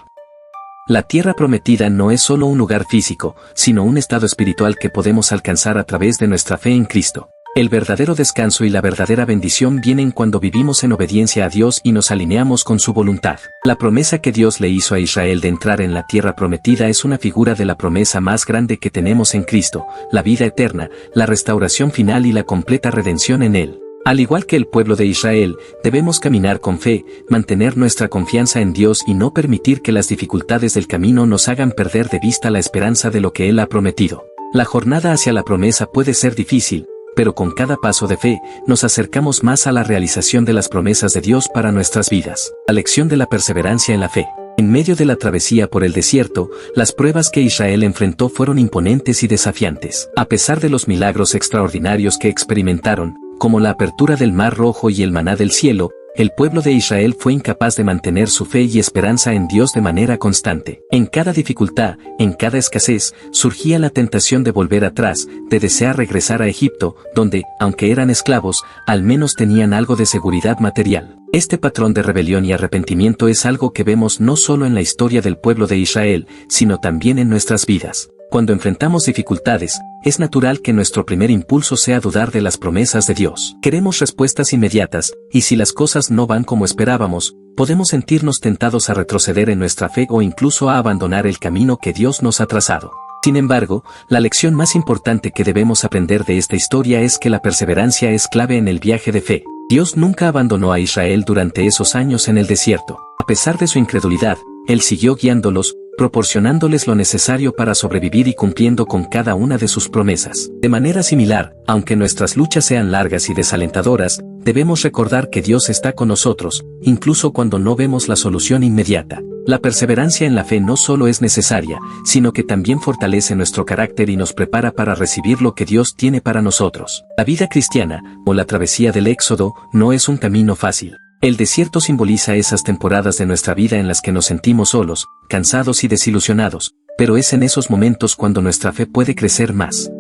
La tierra prometida no es solo un lugar físico, sino un estado espiritual que podemos alcanzar a través de nuestra fe en Cristo. El verdadero descanso y la verdadera bendición vienen cuando vivimos en obediencia a Dios y nos alineamos con su voluntad. La promesa que Dios le hizo a Israel de entrar en la tierra prometida es una figura de la promesa más grande que tenemos en Cristo: la vida eterna, la restauración final y la completa redención en Él. Al igual que el pueblo de Israel, debemos caminar con fe, mantener nuestra confianza en Dios y no permitir que las dificultades del camino nos hagan perder de vista la esperanza de lo que Él ha prometido. La jornada hacia la promesa puede ser difícil, pero con cada paso de fe, nos acercamos más a la realización de las promesas de Dios para nuestras vidas. La lección de la perseverancia en la fe. En medio de la travesía por el desierto, las pruebas que Israel enfrentó fueron imponentes y desafiantes. A pesar de los milagros extraordinarios que experimentaron, como la apertura del Mar Rojo y el maná del cielo, el pueblo de Israel fue incapaz de mantener su fe y esperanza en Dios de manera constante. En cada dificultad, en cada escasez, surgía la tentación de volver atrás, de desear regresar a Egipto, donde, aunque eran esclavos, al menos tenían algo de seguridad material. Este patrón de rebelión y arrepentimiento es algo que vemos no solo en la historia del pueblo de Israel, sino también en nuestras vidas. Cuando enfrentamos dificultades, es natural que nuestro primer impulso sea dudar de las promesas de Dios. Queremos respuestas inmediatas, y si las cosas no van como esperábamos, podemos sentirnos tentados a retroceder en nuestra fe o incluso a abandonar el camino que Dios nos ha trazado. Sin embargo, la lección más importante que debemos aprender de esta historia es que la perseverancia es clave en el viaje de fe. Dios nunca abandonó a Israel durante esos años en el desierto. A pesar de su incredulidad, Él siguió guiándolos, proporcionándoles lo necesario para sobrevivir y cumpliendo con cada una de sus promesas. De manera similar, aunque nuestras luchas sean largas y desalentadoras, debemos recordar que Dios está con nosotros, incluso cuando no vemos la solución inmediata. La perseverancia en la fe no solo es necesaria, sino que también fortalece nuestro carácter y nos prepara para recibir lo que Dios tiene para nosotros. La vida cristiana, o la travesía del Éxodo, no es un camino fácil. El desierto simboliza esas temporadas de nuestra vida en las que nos sentimos solos, cansados y desilusionados, pero es en esos momentos cuando nuestra fe puede crecer más.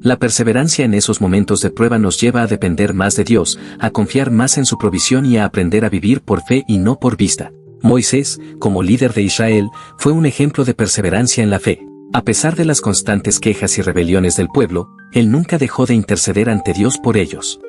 La perseverancia en esos momentos de prueba nos lleva a depender más de Dios, a confiar más en su provisión y a aprender a vivir por fe y no por vista. Moisés, como líder de Israel, fue un ejemplo de perseverancia en la fe. A pesar de las constantes quejas y rebeliones del pueblo, él nunca dejó de interceder ante Dios por ellos.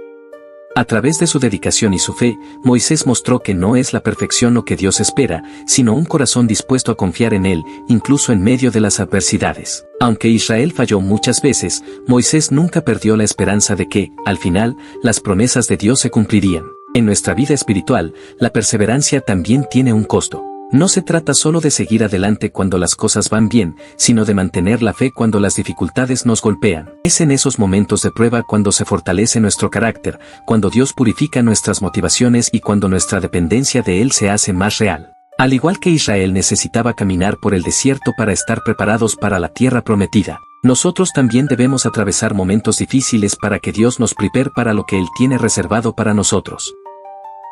A través de su dedicación y su fe, Moisés mostró que no es la perfección lo que Dios espera, sino un corazón dispuesto a confiar en Él, incluso en medio de las adversidades. Aunque Israel falló muchas veces, Moisés nunca perdió la esperanza de que, al final, las promesas de Dios se cumplirían. En nuestra vida espiritual, la perseverancia también tiene un costo. No se trata solo de seguir adelante cuando las cosas van bien, sino de mantener la fe cuando las dificultades nos golpean. Es en esos momentos de prueba cuando se fortalece nuestro carácter, cuando Dios purifica nuestras motivaciones y cuando nuestra dependencia de Él se hace más real. Al igual que Israel necesitaba caminar por el desierto para estar preparados para la tierra prometida, nosotros también debemos atravesar momentos difíciles para que Dios nos prepare para lo que Él tiene reservado para nosotros.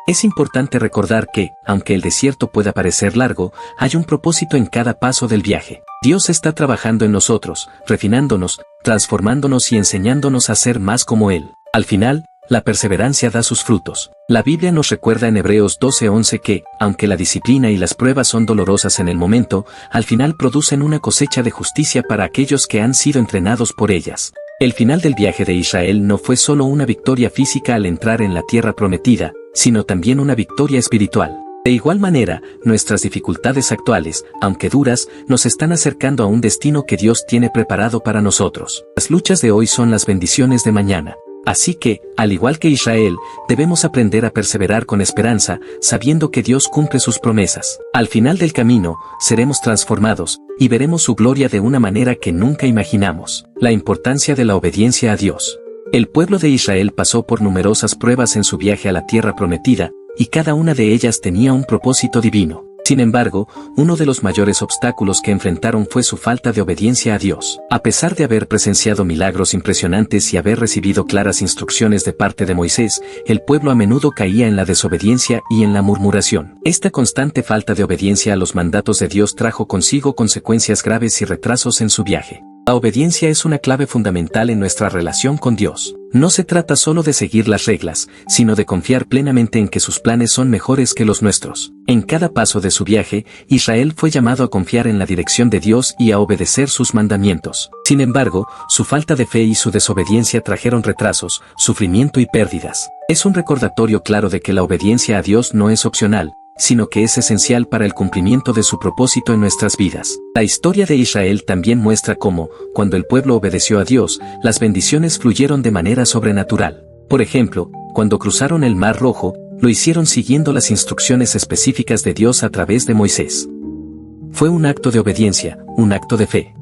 Es importante recordar que, aunque el desierto pueda parecer largo, hay un propósito en cada paso del viaje. Dios está trabajando en nosotros, refinándonos, transformándonos y enseñándonos a ser más como Él. Al final, la perseverancia da sus frutos. La Biblia nos recuerda en Hebreos 12:11 que, aunque la disciplina y las pruebas son dolorosas en el momento, al final producen una cosecha de justicia para aquellos que han sido entrenados por ellas. El final del viaje de Israel no fue solo una victoria física al entrar en la tierra prometida, sino también una victoria espiritual. De igual manera, nuestras dificultades actuales, aunque duras, nos están acercando a un destino que Dios tiene preparado para nosotros. Las luchas de hoy son las bendiciones de mañana. Así que, al igual que Israel, debemos aprender a perseverar con esperanza, sabiendo que Dios cumple sus promesas. Al final del camino, seremos transformados, y veremos su gloria de una manera que nunca imaginamos. La importancia de la obediencia a Dios. El pueblo de Israel pasó por numerosas pruebas en su viaje a la tierra prometida, y cada una de ellas tenía un propósito divino. Sin embargo, uno de los mayores obstáculos que enfrentaron fue su falta de obediencia a Dios. A pesar de haber presenciado milagros impresionantes y haber recibido claras instrucciones de parte de Moisés, el pueblo a menudo caía en la desobediencia y en la murmuración. Esta constante falta de obediencia a los mandatos de Dios trajo consigo consecuencias graves y retrasos en su viaje. La obediencia es una clave fundamental en nuestra relación con Dios. No se trata solo de seguir las reglas, sino de confiar plenamente en que sus planes son mejores que los nuestros. En cada paso de su viaje, Israel fue llamado a confiar en la dirección de Dios y a obedecer sus mandamientos. Sin embargo, su falta de fe y su desobediencia trajeron retrasos, sufrimiento y pérdidas. Es un recordatorio claro de que la obediencia a Dios no es opcional, sino que es esencial para el cumplimiento de su propósito en nuestras vidas. La historia de Israel también muestra cómo, cuando el pueblo obedeció a Dios, las bendiciones fluyeron de manera sobrenatural. Por ejemplo, cuando cruzaron el Mar Rojo, lo hicieron siguiendo las instrucciones específicas de Dios a través de Moisés. Fue un acto de obediencia, un acto de fe.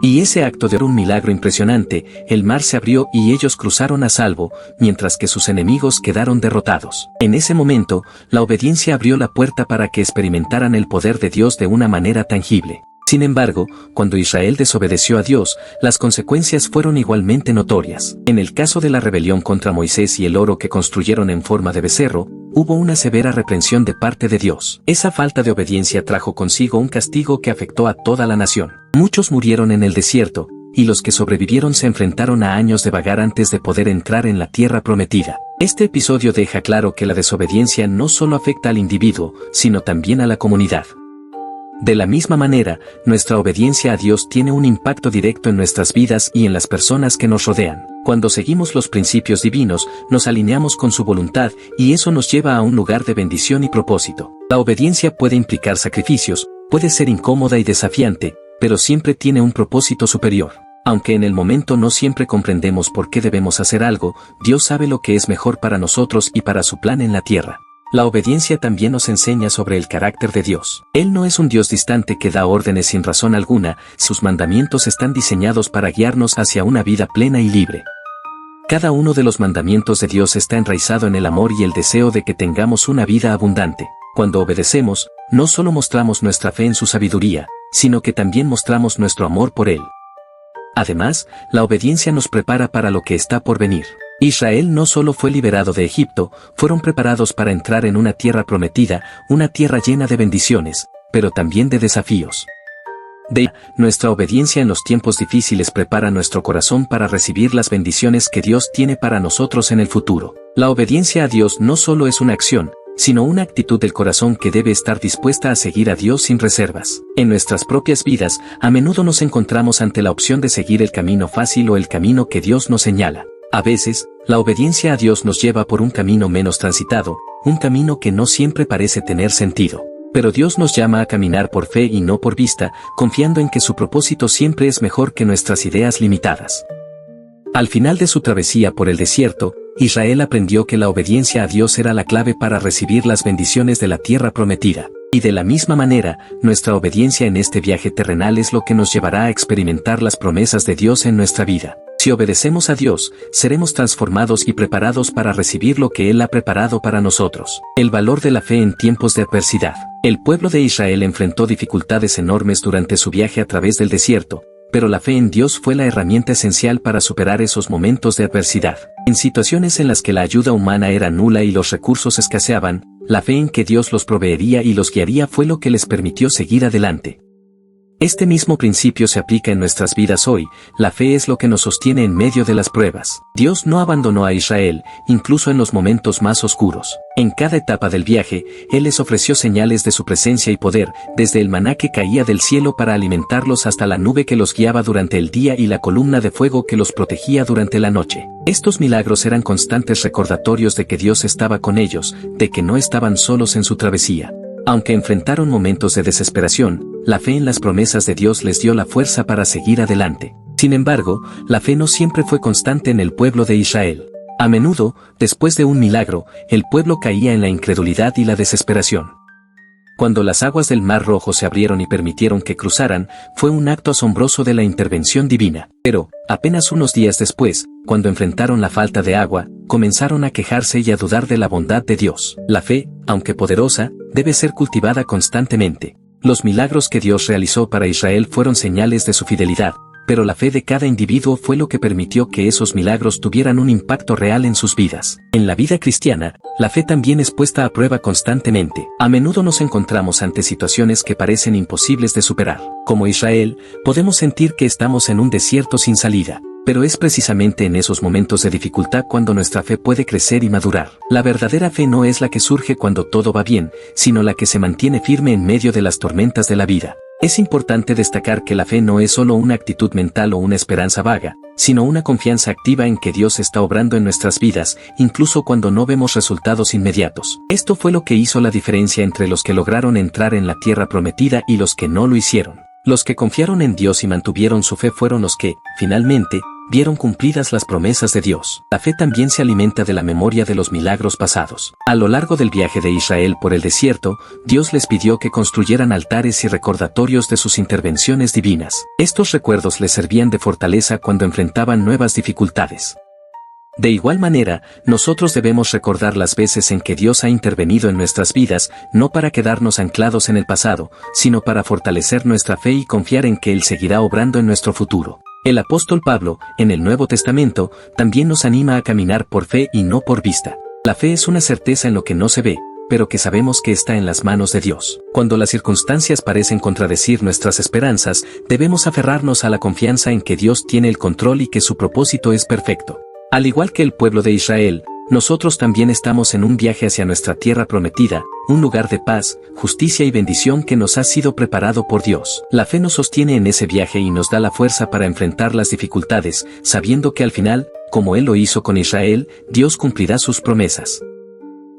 Y ese acto de un milagro impresionante, el mar se abrió y ellos cruzaron a salvo, mientras que sus enemigos quedaron derrotados. En ese momento, la obediencia abrió la puerta para que experimentaran el poder de Dios de una manera tangible. Sin embargo, cuando Israel desobedeció a Dios, las consecuencias fueron igualmente notorias. En el caso de la rebelión contra Moisés y el oro que construyeron en forma de becerro, hubo una severa reprensión de parte de Dios. Esa falta de obediencia trajo consigo un castigo que afectó a toda la nación. Muchos murieron en el desierto, y los que sobrevivieron se enfrentaron a años de vagar antes de poder entrar en la tierra prometida. Este episodio deja claro que la desobediencia no solo afecta al individuo, sino también a la comunidad. De la misma manera, nuestra obediencia a Dios tiene un impacto directo en nuestras vidas y en las personas que nos rodean. Cuando seguimos los principios divinos, nos alineamos con su voluntad y eso nos lleva a un lugar de bendición y propósito. La obediencia puede implicar sacrificios, puede ser incómoda y desafiante, pero siempre tiene un propósito superior. Aunque en el momento no siempre comprendemos por qué debemos hacer algo, Dios sabe lo que es mejor para nosotros y para su plan en la tierra. La obediencia también nos enseña sobre el carácter de Dios. Él no es un Dios distante que da órdenes sin razón alguna, sus mandamientos están diseñados para guiarnos hacia una vida plena y libre. Cada uno de los mandamientos de Dios está enraizado en el amor y el deseo de que tengamos una vida abundante. Cuando obedecemos, no solo mostramos nuestra fe en su sabiduría, sino que también mostramos nuestro amor por Él. Además, la obediencia nos prepara para lo que está por venir. Israel no solo fue liberado de Egipto, fueron preparados para entrar en una tierra prometida, una tierra llena de bendiciones, pero también de desafíos. Nuestra obediencia en los tiempos difíciles prepara nuestro corazón para recibir las bendiciones que Dios tiene para nosotros en el futuro. La obediencia a Dios no solo es una acción, sino una actitud del corazón que debe estar dispuesta a seguir a Dios sin reservas. En nuestras propias vidas, a menudo nos encontramos ante la opción de seguir el camino fácil o el camino que Dios nos señala. A veces, la obediencia a Dios nos lleva por un camino menos transitado, un camino que no siempre parece tener sentido. Pero Dios nos llama a caminar por fe y no por vista, confiando en que su propósito siempre es mejor que nuestras ideas limitadas. Al final de su travesía por el desierto, Israel aprendió que la obediencia a Dios era la clave para recibir las bendiciones de la tierra prometida. Y de la misma manera, nuestra obediencia en este viaje terrenal es lo que nos llevará a experimentar las promesas de Dios en nuestra vida. Si obedecemos a Dios, seremos transformados y preparados para recibir lo que Él ha preparado para nosotros. El valor de la fe en tiempos de adversidad. El pueblo de Israel enfrentó dificultades enormes durante su viaje a través del desierto, pero la fe en Dios fue la herramienta esencial para superar esos momentos de adversidad. En situaciones en las que la ayuda humana era nula y los recursos escaseaban, la fe en que Dios los proveería y los guiaría fue lo que les permitió seguir adelante. Este mismo principio se aplica en nuestras vidas hoy. La fe es lo que nos sostiene en medio de las pruebas. Dios no abandonó a Israel, incluso en los momentos más oscuros. En cada etapa del viaje, Él les ofreció señales de su presencia y poder, desde el maná que caía del cielo para alimentarlos hasta la nube que los guiaba durante el día y la columna de fuego que los protegía durante la noche. Estos milagros eran constantes recordatorios de que Dios estaba con ellos, de que no estaban solos en su travesía. Aunque enfrentaron momentos de desesperación, la fe en las promesas de Dios les dio la fuerza para seguir adelante. Sin embargo, la fe no siempre fue constante en el pueblo de Israel. A menudo, después de un milagro, el pueblo caía en la incredulidad y la desesperación. Cuando las aguas del Mar Rojo se abrieron y permitieron que cruzaran, fue un acto asombroso de la intervención divina. Pero, apenas unos días después, cuando enfrentaron la falta de agua, comenzaron a quejarse y a dudar de la bondad de Dios. La fe, aunque poderosa, debe ser cultivada constantemente. Los milagros que Dios realizó para Israel fueron señales de su fidelidad, pero la fe de cada individuo fue lo que permitió que esos milagros tuvieran un impacto real en sus vidas. En la vida cristiana, la fe también es puesta a prueba constantemente. A menudo nos encontramos ante situaciones que parecen imposibles de superar. Como Israel, podemos sentir que estamos en un desierto sin salida. Pero es precisamente en esos momentos de dificultad cuando nuestra fe puede crecer y madurar. La verdadera fe no es la que surge cuando todo va bien, sino la que se mantiene firme en medio de las tormentas de la vida. Es importante destacar que la fe no es solo una actitud mental o una esperanza vaga, sino una confianza activa en que Dios está obrando en nuestras vidas, incluso cuando no vemos resultados inmediatos. Esto fue lo que hizo la diferencia entre los que lograron entrar en la tierra prometida y los que no lo hicieron. Los que confiaron en Dios y mantuvieron su fe fueron los que, finalmente, vieron cumplidas las promesas de Dios. La fe también se alimenta de la memoria de los milagros pasados. A lo largo del viaje de Israel por el desierto, Dios les pidió que construyeran altares y recordatorios de sus intervenciones divinas. Estos recuerdos les servían de fortaleza cuando enfrentaban nuevas dificultades. De igual manera, nosotros debemos recordar las veces en que Dios ha intervenido en nuestras vidas, no para quedarnos anclados en el pasado, sino para fortalecer nuestra fe y confiar en que Él seguirá obrando en nuestro futuro. El apóstol Pablo, en el Nuevo Testamento, también nos anima a caminar por fe y no por vista. La fe es una certeza en lo que no se ve, pero que sabemos que está en las manos de Dios. Cuando las circunstancias parecen contradecir nuestras esperanzas, debemos aferrarnos a la confianza en que Dios tiene el control y que su propósito es perfecto. Al igual que el pueblo de Israel, nosotros también estamos en un viaje hacia nuestra tierra prometida, un lugar de paz, justicia y bendición que nos ha sido preparado por Dios. La fe nos sostiene en ese viaje y nos da la fuerza para enfrentar las dificultades, sabiendo que al final, como Él lo hizo con Israel, Dios cumplirá sus promesas.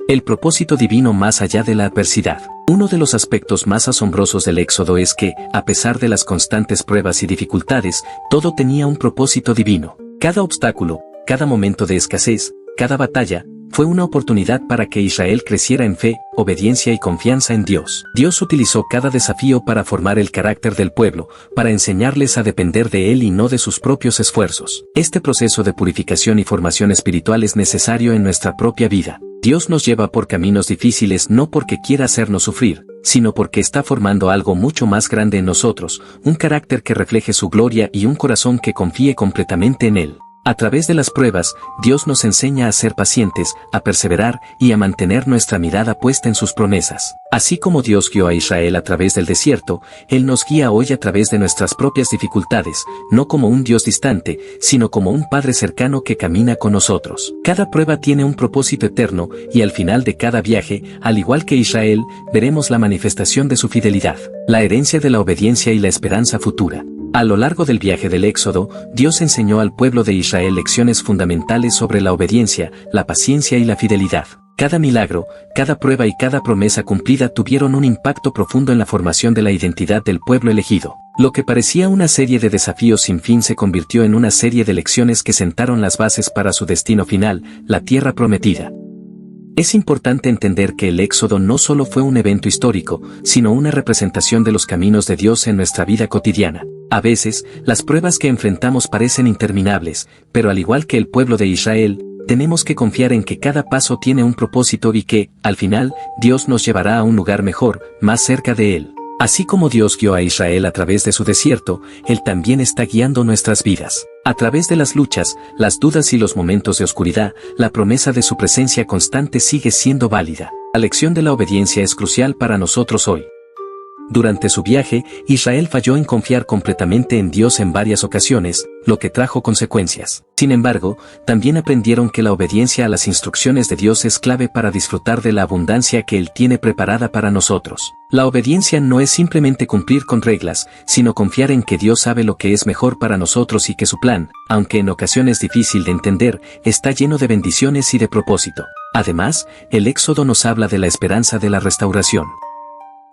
El propósito divino más allá de la adversidad. Uno de los aspectos más asombrosos del Éxodo es que, a pesar de las constantes pruebas y dificultades, todo tenía un propósito divino. Cada obstáculo, cada momento de escasez, cada batalla, fue una oportunidad para que Israel creciera en fe, obediencia y confianza en Dios. Dios utilizó cada desafío para formar el carácter del pueblo, para enseñarles a depender de Él y no de sus propios esfuerzos. Este proceso de purificación y formación espiritual es necesario en nuestra propia vida. Dios nos lleva por caminos difíciles no porque quiera hacernos sufrir, sino porque está formando algo mucho más grande en nosotros, un carácter que refleje su gloria y un corazón que confíe completamente en Él. A través de las pruebas, Dios nos enseña a ser pacientes, a perseverar y a mantener nuestra mirada puesta en sus promesas. Así como Dios guió a Israel a través del desierto, Él nos guía hoy a través de nuestras propias dificultades, no como un Dios distante, sino como un Padre cercano que camina con nosotros. Cada prueba tiene un propósito eterno, y al final de cada viaje, al igual que Israel, veremos la manifestación de su fidelidad, la herencia de la obediencia y la esperanza futura. A lo largo del viaje del Éxodo, Dios enseñó al pueblo de Israel lecciones fundamentales sobre la obediencia, la paciencia y la fidelidad. Cada milagro, cada prueba y cada promesa cumplida tuvieron un impacto profundo en la formación de la identidad del pueblo elegido. Lo que parecía una serie de desafíos sin fin se convirtió en una serie de lecciones que sentaron las bases para su destino final, la tierra prometida. Es importante entender que el Éxodo no solo fue un evento histórico, sino una representación de los caminos de Dios en nuestra vida cotidiana. A veces, las pruebas que enfrentamos parecen interminables, pero al igual que el pueblo de Israel, tenemos que confiar en que cada paso tiene un propósito y que, al final, Dios nos llevará a un lugar mejor, más cerca de Él. Así como Dios guió a Israel a través de su desierto, Él también está guiando nuestras vidas. A través de las luchas, las dudas y los momentos de oscuridad, la promesa de su presencia constante sigue siendo válida. La lección de la obediencia es crucial para nosotros hoy. Durante su viaje, Israel falló en confiar completamente en Dios en varias ocasiones, lo que trajo consecuencias. Sin embargo, también aprendieron que la obediencia a las instrucciones de Dios es clave para disfrutar de la abundancia que Él tiene preparada para nosotros. La obediencia no es simplemente cumplir con reglas, sino confiar en que Dios sabe lo que es mejor para nosotros y que su plan, aunque en ocasiones difícil de entender, está lleno de bendiciones y de propósito. Además, el Éxodo nos habla de la esperanza de la restauración.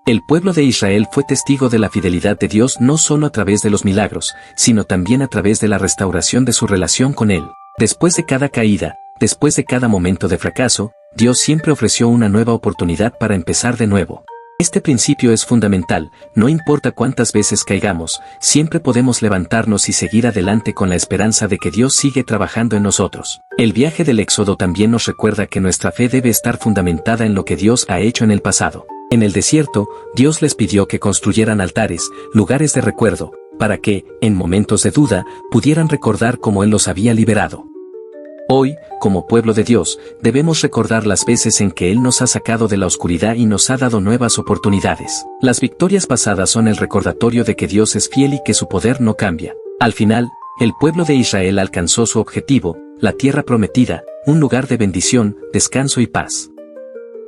El pueblo de Israel fue testigo de la fidelidad de Dios no solo a través de los milagros, sino también a través de la restauración de su relación con Él. Después de cada caída, después de cada momento de fracaso, Dios siempre ofreció una nueva oportunidad para empezar de nuevo. Este principio es fundamental, no importa cuántas veces caigamos, siempre podemos levantarnos y seguir adelante con la esperanza de que Dios sigue trabajando en nosotros. El viaje del Éxodo también nos recuerda que nuestra fe debe estar fundamentada en lo que Dios ha hecho en el pasado. En el desierto, Dios les pidió que construyeran altares, lugares de recuerdo, para que, en momentos de duda, pudieran recordar cómo Él los había liberado. Hoy, como pueblo de Dios, debemos recordar las veces en que Él nos ha sacado de la oscuridad y nos ha dado nuevas oportunidades. Las victorias pasadas son el recordatorio de que Dios es fiel y que su poder no cambia. Al final, el pueblo de Israel alcanzó su objetivo, la tierra prometida, un lugar de bendición, descanso y paz.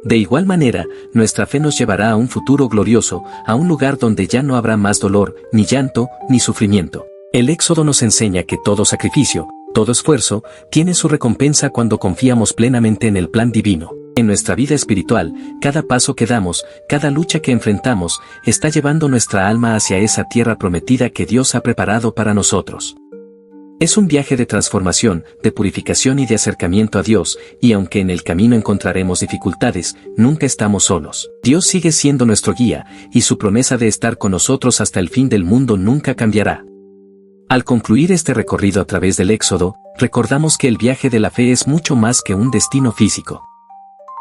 De igual manera, nuestra fe nos llevará a un futuro glorioso, a un lugar donde ya no habrá más dolor, ni llanto, ni sufrimiento. El Éxodo nos enseña que todo sacrificio, todo esfuerzo, tiene su recompensa cuando confiamos plenamente en el plan divino. En nuestra vida espiritual, cada paso que damos, cada lucha que enfrentamos, está llevando nuestra alma hacia esa tierra prometida que Dios ha preparado para nosotros. Es un viaje de transformación, de purificación y de acercamiento a Dios, y aunque en el camino encontraremos dificultades, nunca estamos solos. Dios sigue siendo nuestro guía, y su promesa de estar con nosotros hasta el fin del mundo nunca cambiará. Al concluir este recorrido a través del Éxodo, recordamos que el viaje de la fe es mucho más que un destino físico.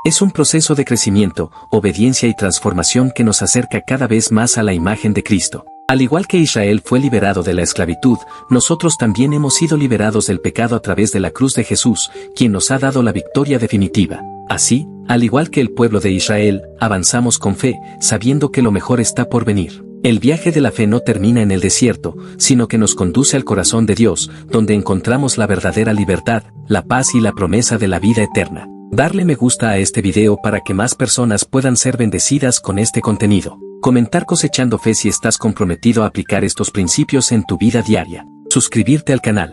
Es un proceso de crecimiento, obediencia y transformación que nos acerca cada vez más a la imagen de Cristo. Al igual que Israel fue liberado de la esclavitud, nosotros también hemos sido liberados del pecado a través de la cruz de Jesús, quien nos ha dado la victoria definitiva. Así, al igual que el pueblo de Israel, avanzamos con fe, sabiendo que lo mejor está por venir. El viaje de la fe no termina en el desierto, sino que nos conduce al corazón de Dios, donde encontramos la verdadera libertad, la paz y la promesa de la vida eterna. Darle me gusta a este video para que más personas puedan ser bendecidas con este contenido. Comentar Cosechando Fe si estás comprometido a aplicar estos principios en tu vida diaria. Suscribirte al canal.